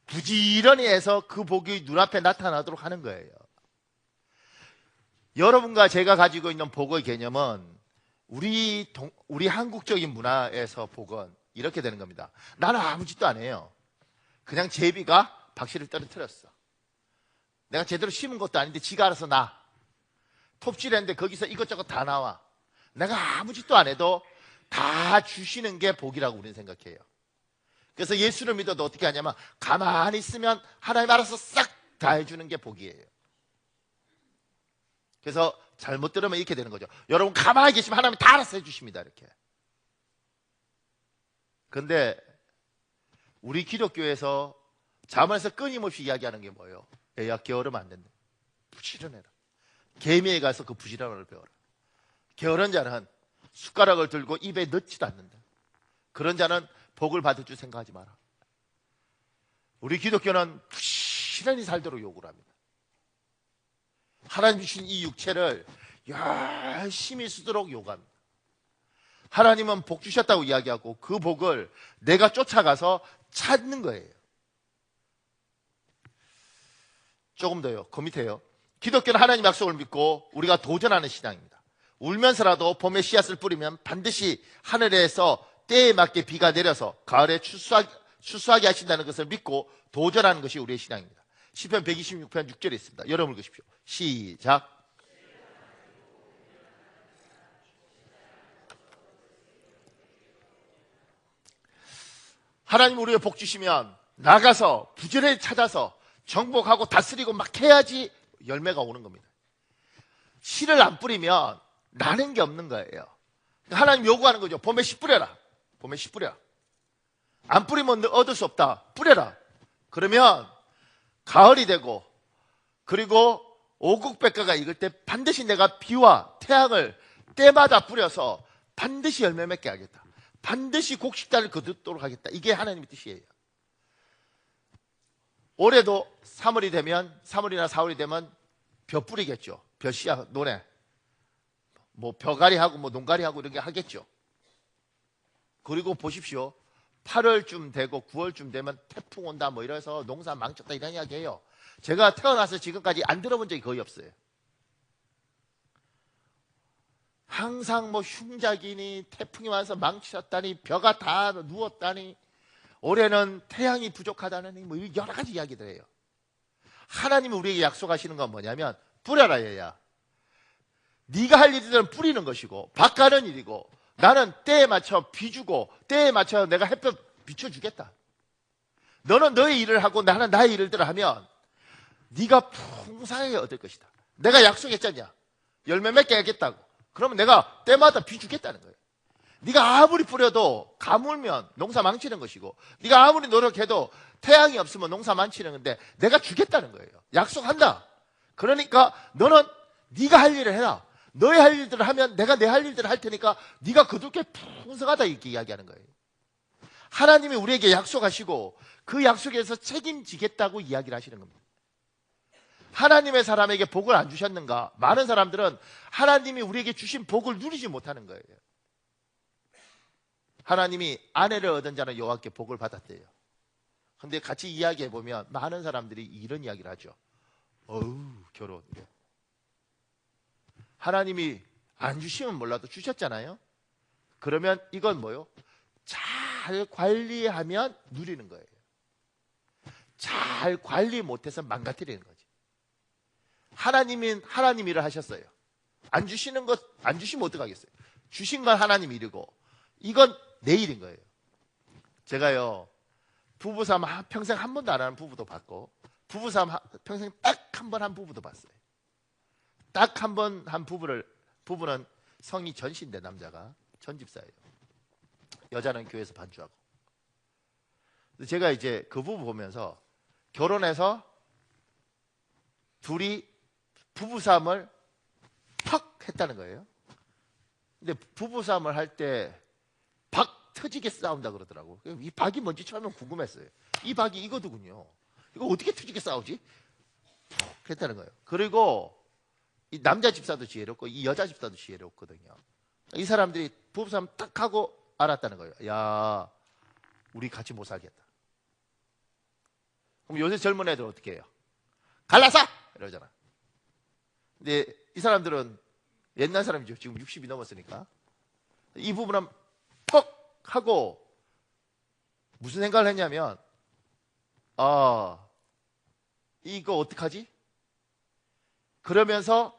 부지런히 해서 그 복이 눈앞에 나타나도록 하는 거예요. 여러분과 제가 가지고 있는 복의 개념은 우리 한국적인 문화에서 복은 이렇게 되는 겁니다. 나는 아무 짓도 안 해요. 그냥 제비가 박씨를 떨어뜨렸어. 내가 제대로 심은 것도 아닌데 지가 알아서 나. 톱질했는데 거기서 이것저것 다 나와. 내가 아무 짓도 안 해도 다 주시는 게 복이라고 우리는 생각해요. 그래서 예수를 믿어도 어떻게 하냐면 가만히 있으면 하나님 알아서 싹 다 해주는 게 복이에요. 그래서 잘못 들으면 이렇게 되는 거죠. 여러분 가만히 계시면 하나님이 다 알아서 해주십니다. 이렇게. 근데 우리 기독교에서 잠언에서 끊임없이 이야기하는 게 뭐예요? 야, 게으르면 안 된다. 부지런해라. 개미에 가서 그 부지런함을 배워라. 게으른 자는 숟가락을 들고 입에 넣지도 않는다. 그런 자는 복을 받을 줄 생각하지 마라. 우리 기독교는 부지런히 살도록 요구를 합니다. 하나님 주신 이 육체를 열심히 쓰도록 요구합니다. 하나님은 복 주셨다고 이야기하고 그 복을 내가 쫓아가서 찾는 거예요. 조금 더요. 그 밑에요. 기독교는 하나님 약속을 믿고 우리가 도전하는 신앙입니다. 울면서라도 봄에 씨앗을 뿌리면 반드시 하늘에서 때에 맞게 비가 내려서 가을에 추수하게 하신다는 것을 믿고 도전하는 것이 우리의 신앙입니다. 시편 126편 6절에 있습니다. 여러분 읽으십시오. 시작. 하나님 우리의 복 주시면 나가서 부지런히 찾아서 정복하고 다스리고 막 해야지 열매가 오는 겁니다. 씨를 안 뿌리면 나는 게 없는 거예요. 하나님 요구하는 거죠. 봄에 씨 뿌려라. 봄에 씨 뿌려라. 안 뿌리면 얻을 수 없다. 뿌려라. 그러면 가을이 되고 그리고 오국백과가 익을 때 반드시 내가 비와 태양을 때마다 뿌려서 반드시 열매 맺게 하겠다. 반드시 곡식단을 거두도록 하겠다. 이게 하나님의 뜻이에요. 올해도 3월이나 4월이 되면 벼 뿌리겠죠. 벼 씨앗 논에 뭐 벼가리하고 뭐 농가리하고 이런 게 하겠죠. 그리고 보십시오. 8월쯤 되고 9월쯤 되면 태풍 온다 뭐 이래서 농사 망쳤다 이런 이야기예요. 제가 태어나서 지금까지 안 들어본 적이 거의 없어요. 항상 뭐 흉작이니 태풍이 와서 망치셨다니 벼가 다 누웠다니 올해는 태양이 부족하다니 뭐 여러 가지 이야기들 해요. 하나님이 우리에게 약속하시는 건 뭐냐면 뿌려라 얘야. 네가 할 일들은 뿌리는 것이고 밭가는 일이고 나는 때에 맞춰 비주고 때에 맞춰 내가 햇볕 비춰주겠다. 너는 너의 일을 하고 나는 나의 일을 하면 네가 풍성하게 얻을 것이다. 내가 약속했잖냐. 열매 맺게 하겠다고. 그러면 내가 때마다 비주겠다는 거예요. 네가 아무리 뿌려도 가물면 농사 망치는 것이고 네가 아무리 노력해도 태양이 없으면 농사 망치는 건데 내가 주겠다는 거예요. 약속한다. 그러니까 너는 네가 할 일을 해라. 너의 할 일들을 하면 내가 내 할 일들을 할 테니까 네가 거둘 게 풍성하다 이렇게 이야기하는 거예요. 하나님이 우리에게 약속하시고 그 약속에서 책임지겠다고 이야기를 하시는 겁니다. 하나님의 사람에게 복을 안 주셨는가? 많은 사람들은 하나님이 우리에게 주신 복을 누리지 못하는 거예요. 하나님이 아내를 얻은 자는 여호와께 복을 받았대요. 근데 같이 이야기해 보면 많은 사람들이 이런 이야기를 하죠. 결혼. 하나님이 안 주시면 몰라도 주셨잖아요. 그러면 이건 뭐요? 잘 관리하면 누리는 거예요. 잘 관리 못해서 망가뜨리는 거지. 하나님이 일을 하셨어요. 안 주시는 것, 안 주시면 어떡하겠어요? 주신 건 하나님 일이고, 이건 내 일인 거예요. 제가요, 부부싸움 평생 한 번도 안 하는 부부도 봤고, 부부싸움 평생 딱 한 번 한 부부도 봤어요. 딱 한 번 한 부부는 성이 전신대 남자가 전집사예요. 여자는 교회에서 반주하고. 제가 이제 그 부부 보면서 결혼해서 둘이 부부싸움을 팍 했다는 거예요. 근데 부부싸움을 할 때 박 터지게 싸운다 그러더라고. 이 박이 뭔지 처음에 궁금했어요. 이 박이 이거더군요. 이거 어떻게 터지게 싸우지? 푹 했다는 거예요. 그리고 이 남자 집사도 지혜롭고 이 여자 집사도 지혜롭거든요. 이 사람들이 부부싸움 딱 하고 알았다는 거예요. 야, 우리 같이 못 살겠다. 그럼 요새 젊은 애들 어떻게 해요? 갈라서! 이러잖아. 근데 이 이 사람들은 옛날 사람이죠. 지금 60이 넘었으니까. 이 부분은 퍽 하고 무슨 생각을 했냐면, 이거 어떡하지? 그러면서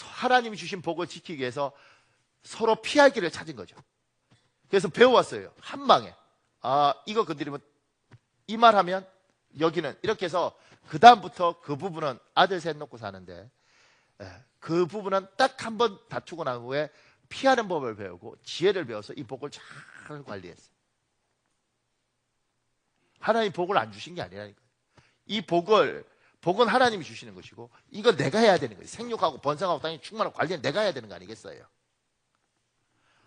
하나님이 주신 복을 지키기 위해서 서로 피할 길을 찾은 거죠. 그래서 배워왔어요. 한 방에. 이거 건드리면, 이 말 하면 여기는 이렇게 해서 그 다음부터 그 부분은 아들 셋 놓고 사는데, 그 부분은 딱 한 번 다투고 난 후에 피하는 법을 배우고 지혜를 배워서 이 복을 잘 관리했어요. 하나님 복을 안 주신 게 아니라니까요. 이 복은 하나님이 주시는 것이고, 이거 내가 해야 되는 거예요. 생육하고 번성하고 당연히 충만하고 관리는 내가 해야 되는 거 아니겠어요?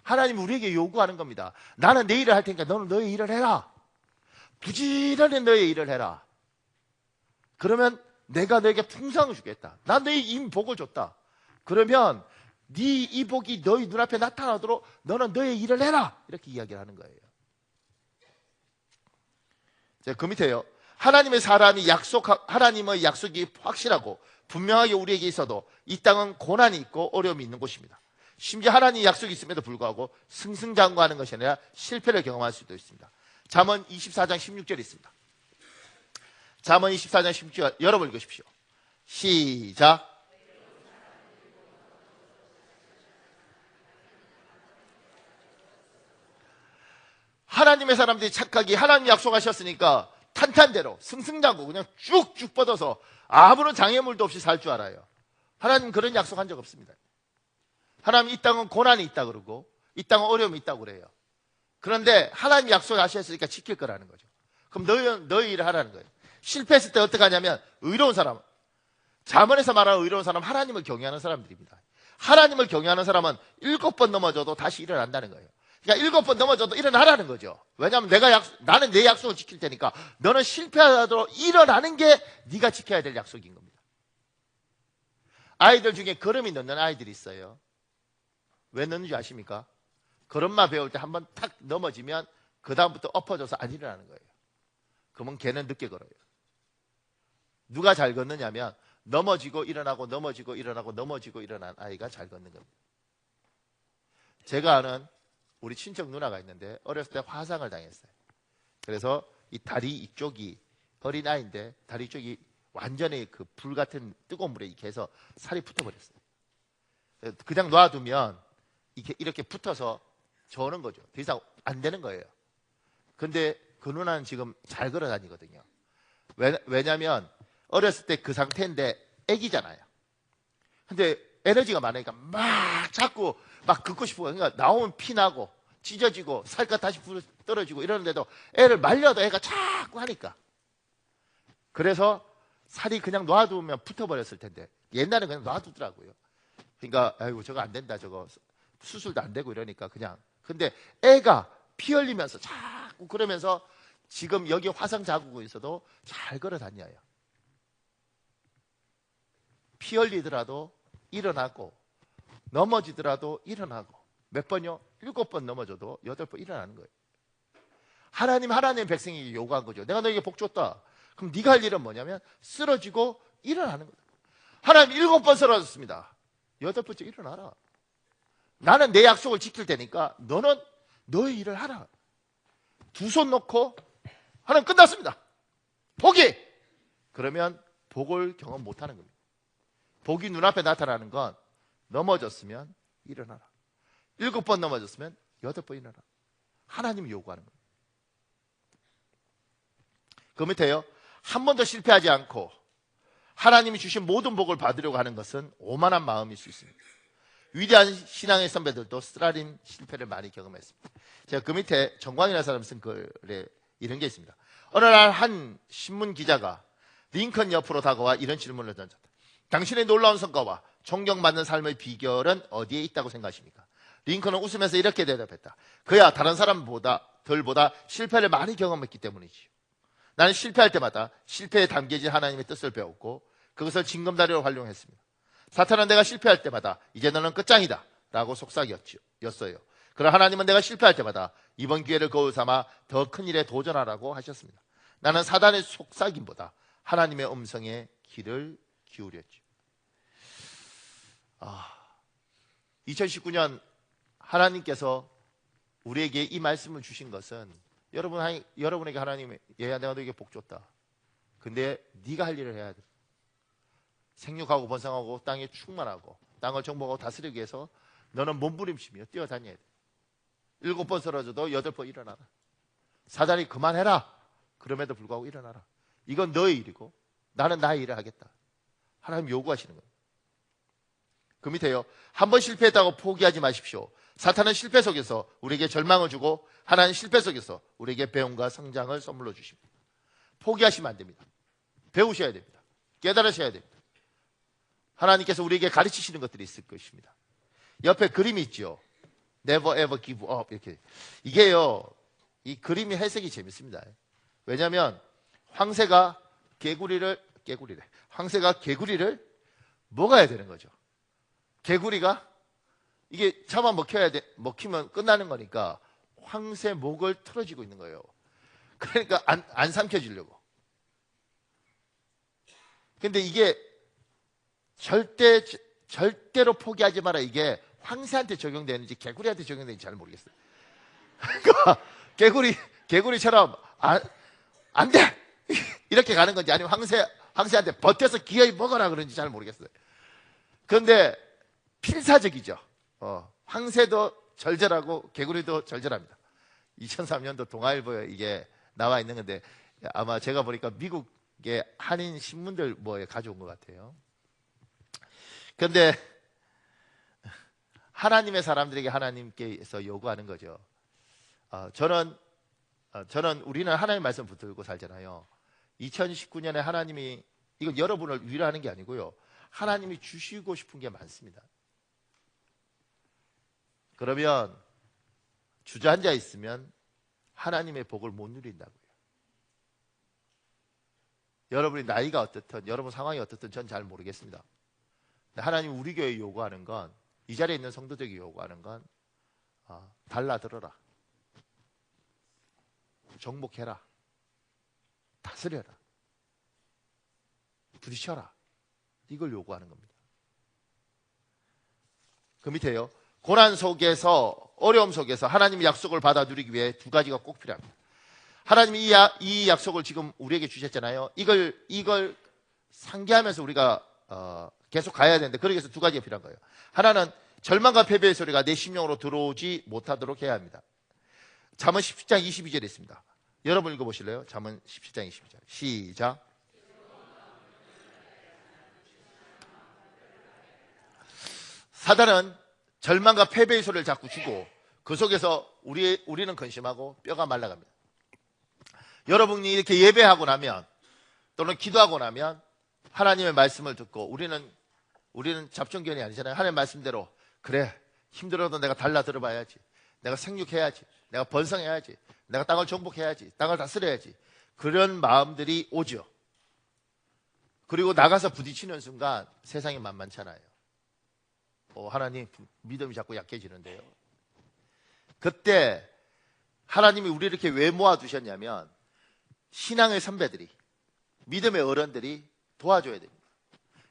하나님이 우리에게 요구하는 겁니다. 나는 내 일을 할 테니까 너는 너의 일을 해라. 부지런히 너의 일을 해라. 그러면 내가 너에게 풍성을 주겠다. 난 너의 이미 복을 줬다. 그러면 네 이 복이 너희 눈앞에 나타나도록 너는 너의 일을 해라. 이렇게 이야기를 하는 거예요. 자, 그 밑에요. 하나님의 약속이 확실하고 분명하게 우리에게 있어도 이 땅은 고난이 있고 어려움이 있는 곳입니다. 심지어 하나님의 약속이 있음에도 불구하고 승승장구하는 것이 아니라 실패를 경험할 수도 있습니다. 잠언 24장 16절이 있습니다. 잠언 24장 16절 여러분 읽으십시오. 시작. 하나님의 사람들이 착하게 하나님 약속하셨으니까 탄탄대로 승승장구 그냥 쭉쭉 뻗어서 아무런 장애물도 없이 살 줄 알아요. 하나님 그런 약속한 적 없습니다. 하나님 이 땅은 고난이 있다 그러고 이 땅은 어려움이 있다고 그래요. 그런데 하나님 약속하셨으니까 지킬 거라는 거죠. 그럼 너희 일을 하라는 거예요. 실패했을 때 어떻게 하냐면 의로운 사람, 잠언에서 말하는 의로운 사람, 하나님을 경외하는 사람들입니다. 하나님을 경외하는 사람은 7번 넘어져도 다시 일어난다는 거예요. 그러니까 7번 넘어져도 일어나라는 거죠. 왜냐하면 나는 내 약속을 지킬 테니까 너는 실패하더라도 일어나는 게 네가 지켜야 될 약속인 겁니다. 아이들 중에 걸음이 넣는 아이들이 있어요. 왜 넣는지 아십니까? 걸음마 배울 때 한번 탁 넘어지면 그 다음부터 엎어져서 안 일어나는 거예요. 그러면 걔는 늦게 걸어요. 누가 잘 걷느냐면 넘어지고 일어나고 넘어지고 일어나고 넘어지고 일어난 아이가 잘 걷는 겁니다. 제가 아는 우리 친척 누나가 있는데 어렸을 때 화상을 당했어요. 그래서 이 다리 이쪽이 어린아이인데 다리 쪽이 완전히 그 불 같은 뜨거운 물에 익혀서 살이 붙어버렸어요. 그냥 놔두면 이렇게 붙어서 저는 거죠. 더 이상 안 되는 거예요. 근데 그 누나는 지금 잘 걸어 다니거든요. 왜냐면 어렸을 때 그 상태인데 애기잖아요. 근데 에너지가 많으니까 막 자꾸 막 긁고 싶고, 그러니까 나오면 피 나고 찢어지고 살갗 다시 떨어지고 이러는데도 애를 말려도 애가 자꾸 하니까. 그래서 살이 그냥 놔두면 붙어버렸을 텐데 옛날에 그냥 놔두더라고요. 그러니까 아이고 저거 안 된다, 저거 수술도 안 되고 이러니까 그냥. 근데 애가 피 흘리면서 자꾸 그러면서 지금 여기 화상 자국이 있어도 잘 걸어 다녀요. 피 흘리더라도 일어나고 넘어지더라도 일어나고 몇 번요? 7번 넘어져도 8번 일어나는 거예요. 하나님의 백성에게 요구한 거죠. 내가 너에게 복 줬다. 그럼 네가 할 일은 뭐냐면 쓰러지고 일어나는 거다. 하나님 7번 쓰러졌습니다. 8번째 일어나라. 나는 내 약속을 지킬 테니까 너는 너의 일을 하라. 두 손 놓고 하나님 끝났습니다. 복이! 그러면 복을 경험 못하는 겁니다. 복이 눈앞에 나타나는 건 넘어졌으면 일어나라. 7번 넘어졌으면 8번 일어나라. 하나님이 요구하는 겁니다. 그 밑에요. 한 번도 실패하지 않고 하나님이 주신 모든 복을 받으려고 하는 것은 오만한 마음일 수 있습니다. 위대한 신앙의 선배들도 쓰라린 실패를 많이 경험했습니다. 제가 그 밑에 정광이라는 사람이 쓴 글에 이런 게 있습니다. 어느 날 한 신문 기자가 링컨 옆으로 다가와 이런 질문을 던졌다. 당신의 놀라운 성과와 존경받는 삶의 비결은 어디에 있다고 생각하십니까? 링컨은 웃으면서 이렇게 대답했다. 그야 다른 사람보다 실패를 많이 경험했기 때문이지요. 나는 실패할 때마다 실패에 담겨진 하나님의 뜻을 배웠고 그것을 징검다리로 활용했습니다. 사탄은 내가 실패할 때마다 이제 너는 끝장이다 라고 속삭였어요. 그러나 하나님은 내가 실패할 때마다 이번 기회를 거울 삼아 더 큰 일에 도전하라고 하셨습니다. 나는 사단의 속삭임보다 하나님의 음성에 귀를 기울였죠. 2019년 하나님께서 우리에게 이 말씀을 주신 것은 여러분에게 하나님이 얘야 내가 너에게 복 줬다. 근데 네가 할 일을 해야 돼. 생육하고 번성하고 땅에 충만하고 땅을 정복하고 다스리기 위해서 너는 몸부림치며 뛰어다녀야 돼. 7번 쓰러져도 8번 일어나라. 사단이 그만해라. 그럼에도 불구하고 일어나라. 이건 너의 일이고 나는 나의 일을 하겠다. 하나님 요구하시는 거예요. 그 밑에요. 한 번 실패했다고 포기하지 마십시오. 사탄은 실패 속에서 우리에게 절망을 주고 하나님 실패 속에서 우리에게 배움과 성장을 선물로 주십니다. 포기하시면 안 됩니다. 배우셔야 됩니다. 깨달으셔야 됩니다. 하나님께서 우리에게 가르치시는 것들이 있을 것입니다. 옆에 그림이 있죠. Never ever give up. 이렇게. 이게요, 이 그림이 해석이 재밌습니다. 왜냐하면 황새가 개구리를 먹어야 되는 거죠. 개구리가 이게 잡아 먹히면 끝나는 거니까 황새 목을 틀어지고 있는 거예요. 그러니까 안 삼켜지려고. 근데 이게 절대로 포기하지 마라. 이게 황새한테 적용되는지 개구리한테 적용되는지 잘 모르겠어요. 그러니까 개구리처럼 안 돼! 이렇게 가는 건지 아니면 황새한테 버텨서 기어이 먹어라 그런지 잘 모르겠어요. 그런데 필사적이죠. 황새도 절절하고 개구리도 절절합니다. 2003년도 동아일보에 이게 나와 있는 건데 아마 제가 보니까 미국의 한인 신문들 뭐에 가져온 것 같아요. 그런데 하나님의 사람들에게 하나님께서 요구하는 거죠. 저는 우리는 하나님의 말씀 붙들고 살잖아요. 2019년에 하나님이 이건 여러분을 위로하는 게 아니고요. 하나님이 주시고 싶은 게 많습니다. 그러면 주저앉아 있으면 하나님의 복을 못 누린다고요. 여러분이 나이가 어떻든 여러분 상황이 어떻든 전 잘 모르겠습니다. 하나님 우리 교회에 요구하는 건 이 자리에 있는 성도들에게 요구하는 건 달라들어라. 정복해라. 다스려라. 부딪혀라. 이걸 요구하는 겁니다. 그 밑에요. 고난 속에서 어려움 속에서 하나님의 약속을 받아 누리기 위해 두 가지가 꼭 필요합니다. 하나님이 이 약속을 지금 우리에게 주셨잖아요. 이걸 상기하면서 우리가 계속 가야 되는데 그러기 위해서 두 가지가 필요한 거예요. 하나는 절망과 패배의 소리가 내 심령으로 들어오지 못하도록 해야 합니다. 잠언 17장 22절에 있습니다. 여러분 읽어보실래요? 잠언 17장 22절 시작. 사단은 절망과 패배의 소리를 자꾸 주고 그 속에서 우리는 근심하고 뼈가 말라갑니다. 여러분이 이렇게 예배하고 나면 또는 기도하고 나면 하나님의 말씀을 듣고 우리는 잡종견이 아니잖아요. 하나님의 말씀대로 그래 힘들어도 내가 달라들어 봐야지. 내가 생육해야지. 내가 번성해야지. 내가 땅을 정복해야지. 땅을 다스려야지. 그런 마음들이 오죠. 그리고 나가서 부딪히는 순간 세상이 만만찮아요. 하나님 믿음이 자꾸 약해지는데요. 그때 하나님이 우리를 이렇게 왜 모아두셨냐면 신앙의 선배들이 믿음의 어른들이 도와줘야 됩니다.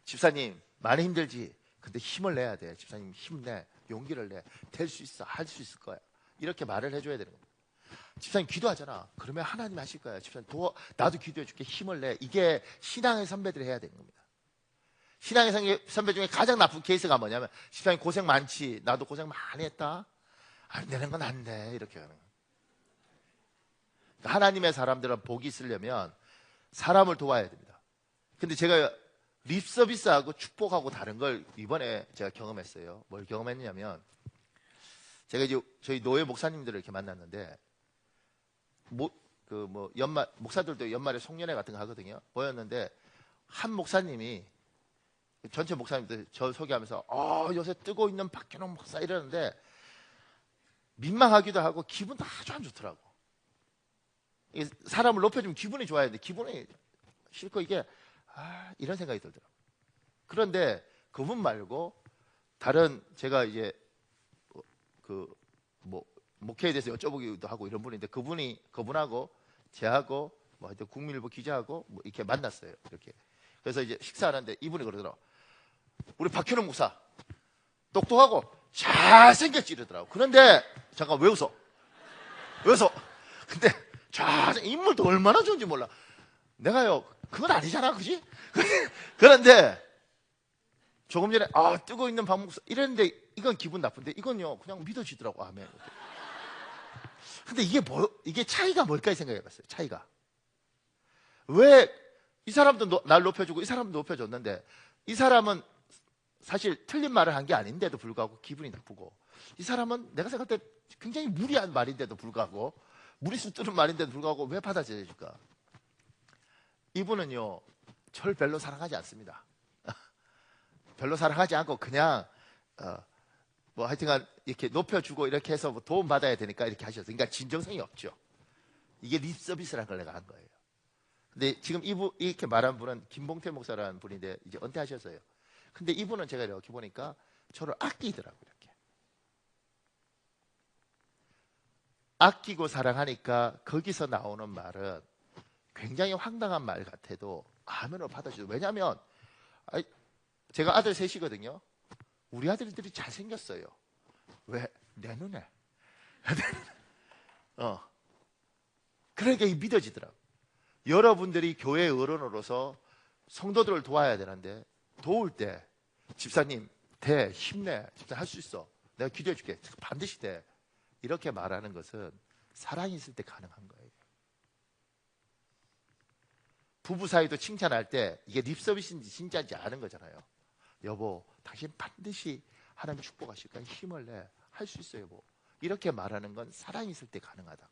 집사님 많이 힘들지. 근데 힘을 내야 돼. 집사님 힘내. 용기를 내. 될 수 있어. 할 수 있을 거야. 이렇게 말을 해줘야 되는 겁니다. 집사님 기도하잖아. 그러면 하나님 하실 거야. 집사님 나도 기도해 줄게. 힘을 내. 이게 신앙의 선배들이 해야 되는 겁니다. 신앙의 선배 중에 가장 나쁜 케이스가 뭐냐면 집사님 고생 많지. 나도 고생 많이 했다. 안 되는 건 안 돼. 이렇게 하는 거예요. 하나님의 사람들은 복이 있으려면 사람을 도와야 됩니다. 근데 제가 립서비스하고 축복하고 다른 걸 이번에 제가 경험했어요. 뭘 경험했냐면 제가 이제 저희 노예 목사님들을 이렇게 만났는데 목사들도 연말에 송년회 같은 거 하거든요. 보였는데 한 목사님이 전체 목사님들 저 소개하면서 요새 뜨고 있는 박현홍 목사 이러는데 민망하기도 하고 기분도 아주 안 좋더라고. 사람을 높여주면 기분이 좋아야 되는데 기분이 싫고 이게 이런 생각이 들더라고요. 그런데 그분 말고 다른 제가 이제 목회에 대해서 여쭤보기도 하고 이런 분인데 그분하고 제하고 하여튼 국민일보 기자하고 이렇게 만났어요. 이렇게. 그래서 이제 식사하는데 이분이 그러더라고. 우리 박현웅 목사 똑똑하고 잘생겼지 이러더라고. 그런데 잠깐 왜 웃어? 왜 웃어? 근데 인물도 얼마나 좋은지 몰라. 내가요 그건 아니잖아, 그지? 그런데 조금 전에 뜨고 있는 박목사 이랬는데 이건 기분 나쁜데 이건요 그냥 믿어지더라고. 아멘. 근데 이게 차이가 뭘까 생각해봤어요. 차이가 왜 이 사람도 날 높여주고 이 사람도 높여줬는데 이 사람은 사실 틀린 말을 한 게 아닌데도 불구하고 기분이 나쁘고, 이 사람은 내가 생각할 때 굉장히 무리한 말인데도 불구하고, 무리수 뜨는 말인데도 불구하고 왜 받아들여질까? 이분은요 저를 별로 사랑하지 않습니다. 별로 사랑하지 않고 그냥 뭐 하여튼간 이렇게 높여주고 이렇게 해서 뭐 도움 받아야 되니까 이렇게 하셨어요. 그러니까 진정성이 없죠. 이게 립 서비스라는 걸 내가 한 거예요. 근데 지금 이렇게 말한 분은 김봉태 목사라는 분인데 이제 은퇴하셨어요. 근데 이분은 제가 이렇게 보니까 저를 아끼더라고요. 이렇게 아끼고 사랑하니까 거기서 나오는 말은 굉장히 황당한 말 같아도 아멘으로 받아주죠. 왜냐하면 제가 아들 셋이거든요. 우리 아들들이 잘생겼어요. 왜? 내 눈에. 그러니까 믿어지더라고. 여러분들이 교회 어른으로서 성도들을 도와야 되는데 도울 때 집사님 돼, 힘내, 집사 할 수 있어, 내가 기도해 줄게, 반드시 돼, 이렇게 말하는 것은 사랑이 있을 때 가능한 거예요. 부부 사이도 칭찬할 때 이게 립서비스인지 진짜인지 아는 거잖아요. 여보 당신 반드시 하나님 축복하실 거야, 힘을 내, 할 수 있어 여보, 이렇게 말하는 건 사랑이 있을 때 가능하다.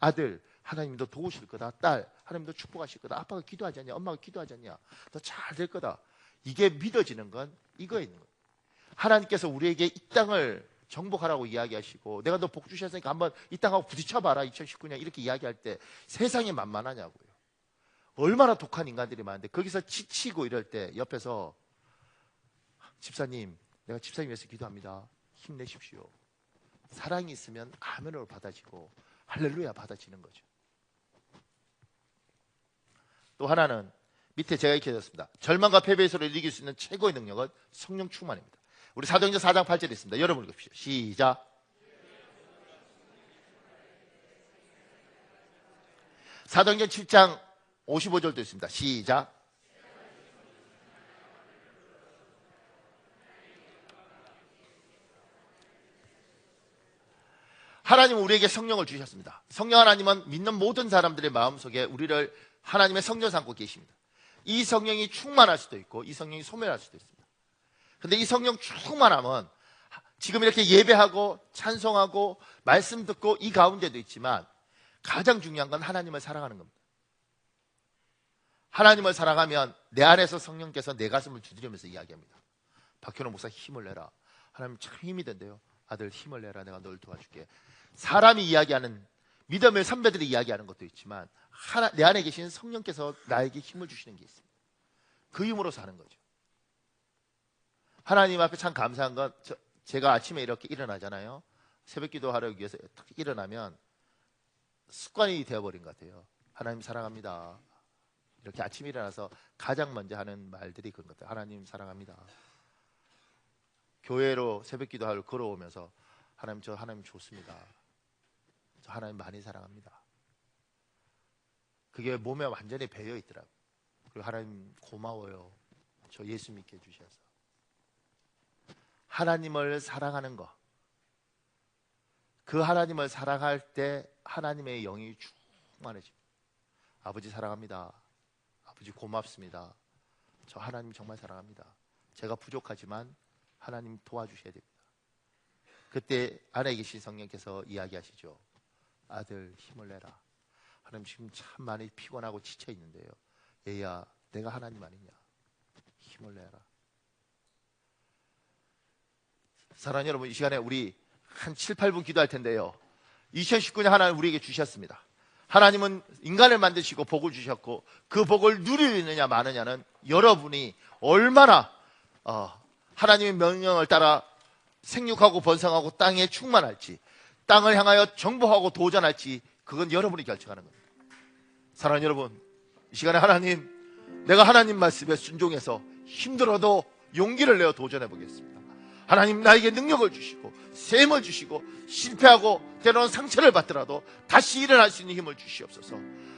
아들 하나님 너 도우실 거다, 딸 하나님 너 축복하실 거다, 아빠가 기도하지 않냐, 엄마가 기도하지 않냐, 너 잘 될 거다. 이게 믿어지는 건 이거에 있는 거예요. 하나님께서 우리에게 이 땅을 정복하라고 이야기하시고 내가 너 복 주셨으니까 한번 이 땅하고 부딪혀봐라 2019년 이렇게 이야기할 때 세상이 만만하냐고요. 얼마나 독한 인간들이 많은데 거기서 지치고 이럴 때 옆에서 집사님 내가 집사님 위해서 기도합니다, 힘내십시오, 사랑이 있으면 아멘으로 받아지고 할렐루야 받아지는 거죠. 또 하나는 밑에 제가 이렇게 했습니다. 절망과 패배의 소리를 이길 수 있는 최고의 능력은 성령 충만입니다. 우리 사도행전 4장 8절에 있습니다. 여러분 읽읍시오. 시작. 사도행전 7장 55절도 있습니다. 시작. 하나님은 우리에게 성령을 주셨습니다. 성령 하나님은 믿는 모든 사람들의 마음속에 우리를 하나님의 성전 삼고 계십니다. 이 성령이 충만할 수도 있고 이 성령이 소멸할 수도 있습니다. 근데 이 성령 충만함은 지금 이렇게 예배하고 찬송하고 말씀 듣고 이 가운데도 있지만 가장 중요한 건 하나님을 사랑하는 겁니다. 하나님을 사랑하면 내 안에서 성령께서 내 가슴을 두드리면서 이야기합니다. 박현호 목사 힘을 내라. 하나님 참 힘이 된대요. 아들 힘을 내라, 내가 널 도와줄게. 사람이 이야기하는, 믿음의 선배들이 이야기하는 것도 있지만 내 안에 계신 성령께서 나에게 힘을 주시는 게 있습니다. 그 힘으로 사는 거죠. 하나님 앞에 참 감사한 건 제가 아침에 이렇게 일어나잖아요. 새벽 기도하러 위해서 딱 일어나면 습관이 되어버린 것 같아요. 하나님 사랑합니다. 이렇게 아침에 일어나서 가장 먼저 하는 말들이 그런 것 같아요. 하나님 사랑합니다. 교회로 새벽 기도하러 걸어오면서 하나님 저 하나님 좋습니다. 저 하나님 많이 사랑합니다. 그게 몸에 완전히 배어 있더라고요. 그리고 하나님 고마워요. 저 예수 믿게 해주셔서. 하나님을 사랑하는 것, 그 하나님을 사랑할 때 하나님의 영이 충만해집니다. 아버지 사랑합니다. 아버지 고맙습니다. 저 하나님 정말 사랑합니다. 제가 부족하지만 하나님 도와주셔야 됩니다. 그때 안에 계신 성령께서 이야기하시죠. 아들 힘을 내라. 하나님 지금 참 많이 피곤하고 지쳐 있는데요. 얘야 내가 하나님 아니냐. 힘을 내라. 사랑하는 여러분, 이 시간에 우리 한 7, 8분 기도할 텐데요. 2019년 하나님 우리에게 주셨습니다. 하나님은 인간을 만드시고 복을 주셨고 그 복을 누리느냐 마느냐는 여러분이 얼마나 하나님의 명령을 따라 생육하고 번성하고 땅에 충만할지, 땅을 향하여 정복하고 도전할지, 그건 여러분이 결정하는 겁니다. 사랑하는 여러분, 이 시간에 하나님, 내가 하나님 말씀에 순종해서 힘들어도 용기를 내어 도전해 보겠습니다. 하나님 나에게 능력을 주시고 셈을 주시고 실패하고 때로는 상처를 받더라도 다시 일어날 수 있는 힘을 주시옵소서.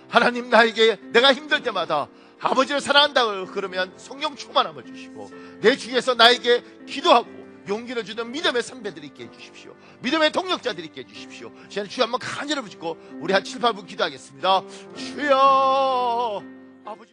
하나님 나에게 내가 힘들 때마다 아버지를 사랑한다고 그러면 성령 충만함을 주시고 내 주위에서 나에게 기도하고 용기를 주는 믿음의 선배들이 있게 해주십시오. 믿음의 동력자들이 있게 해주십시오. 저는 주여 한번 간절히 붙잡고 우리 한 7, 8분 기도하겠습니다. 주여 아버지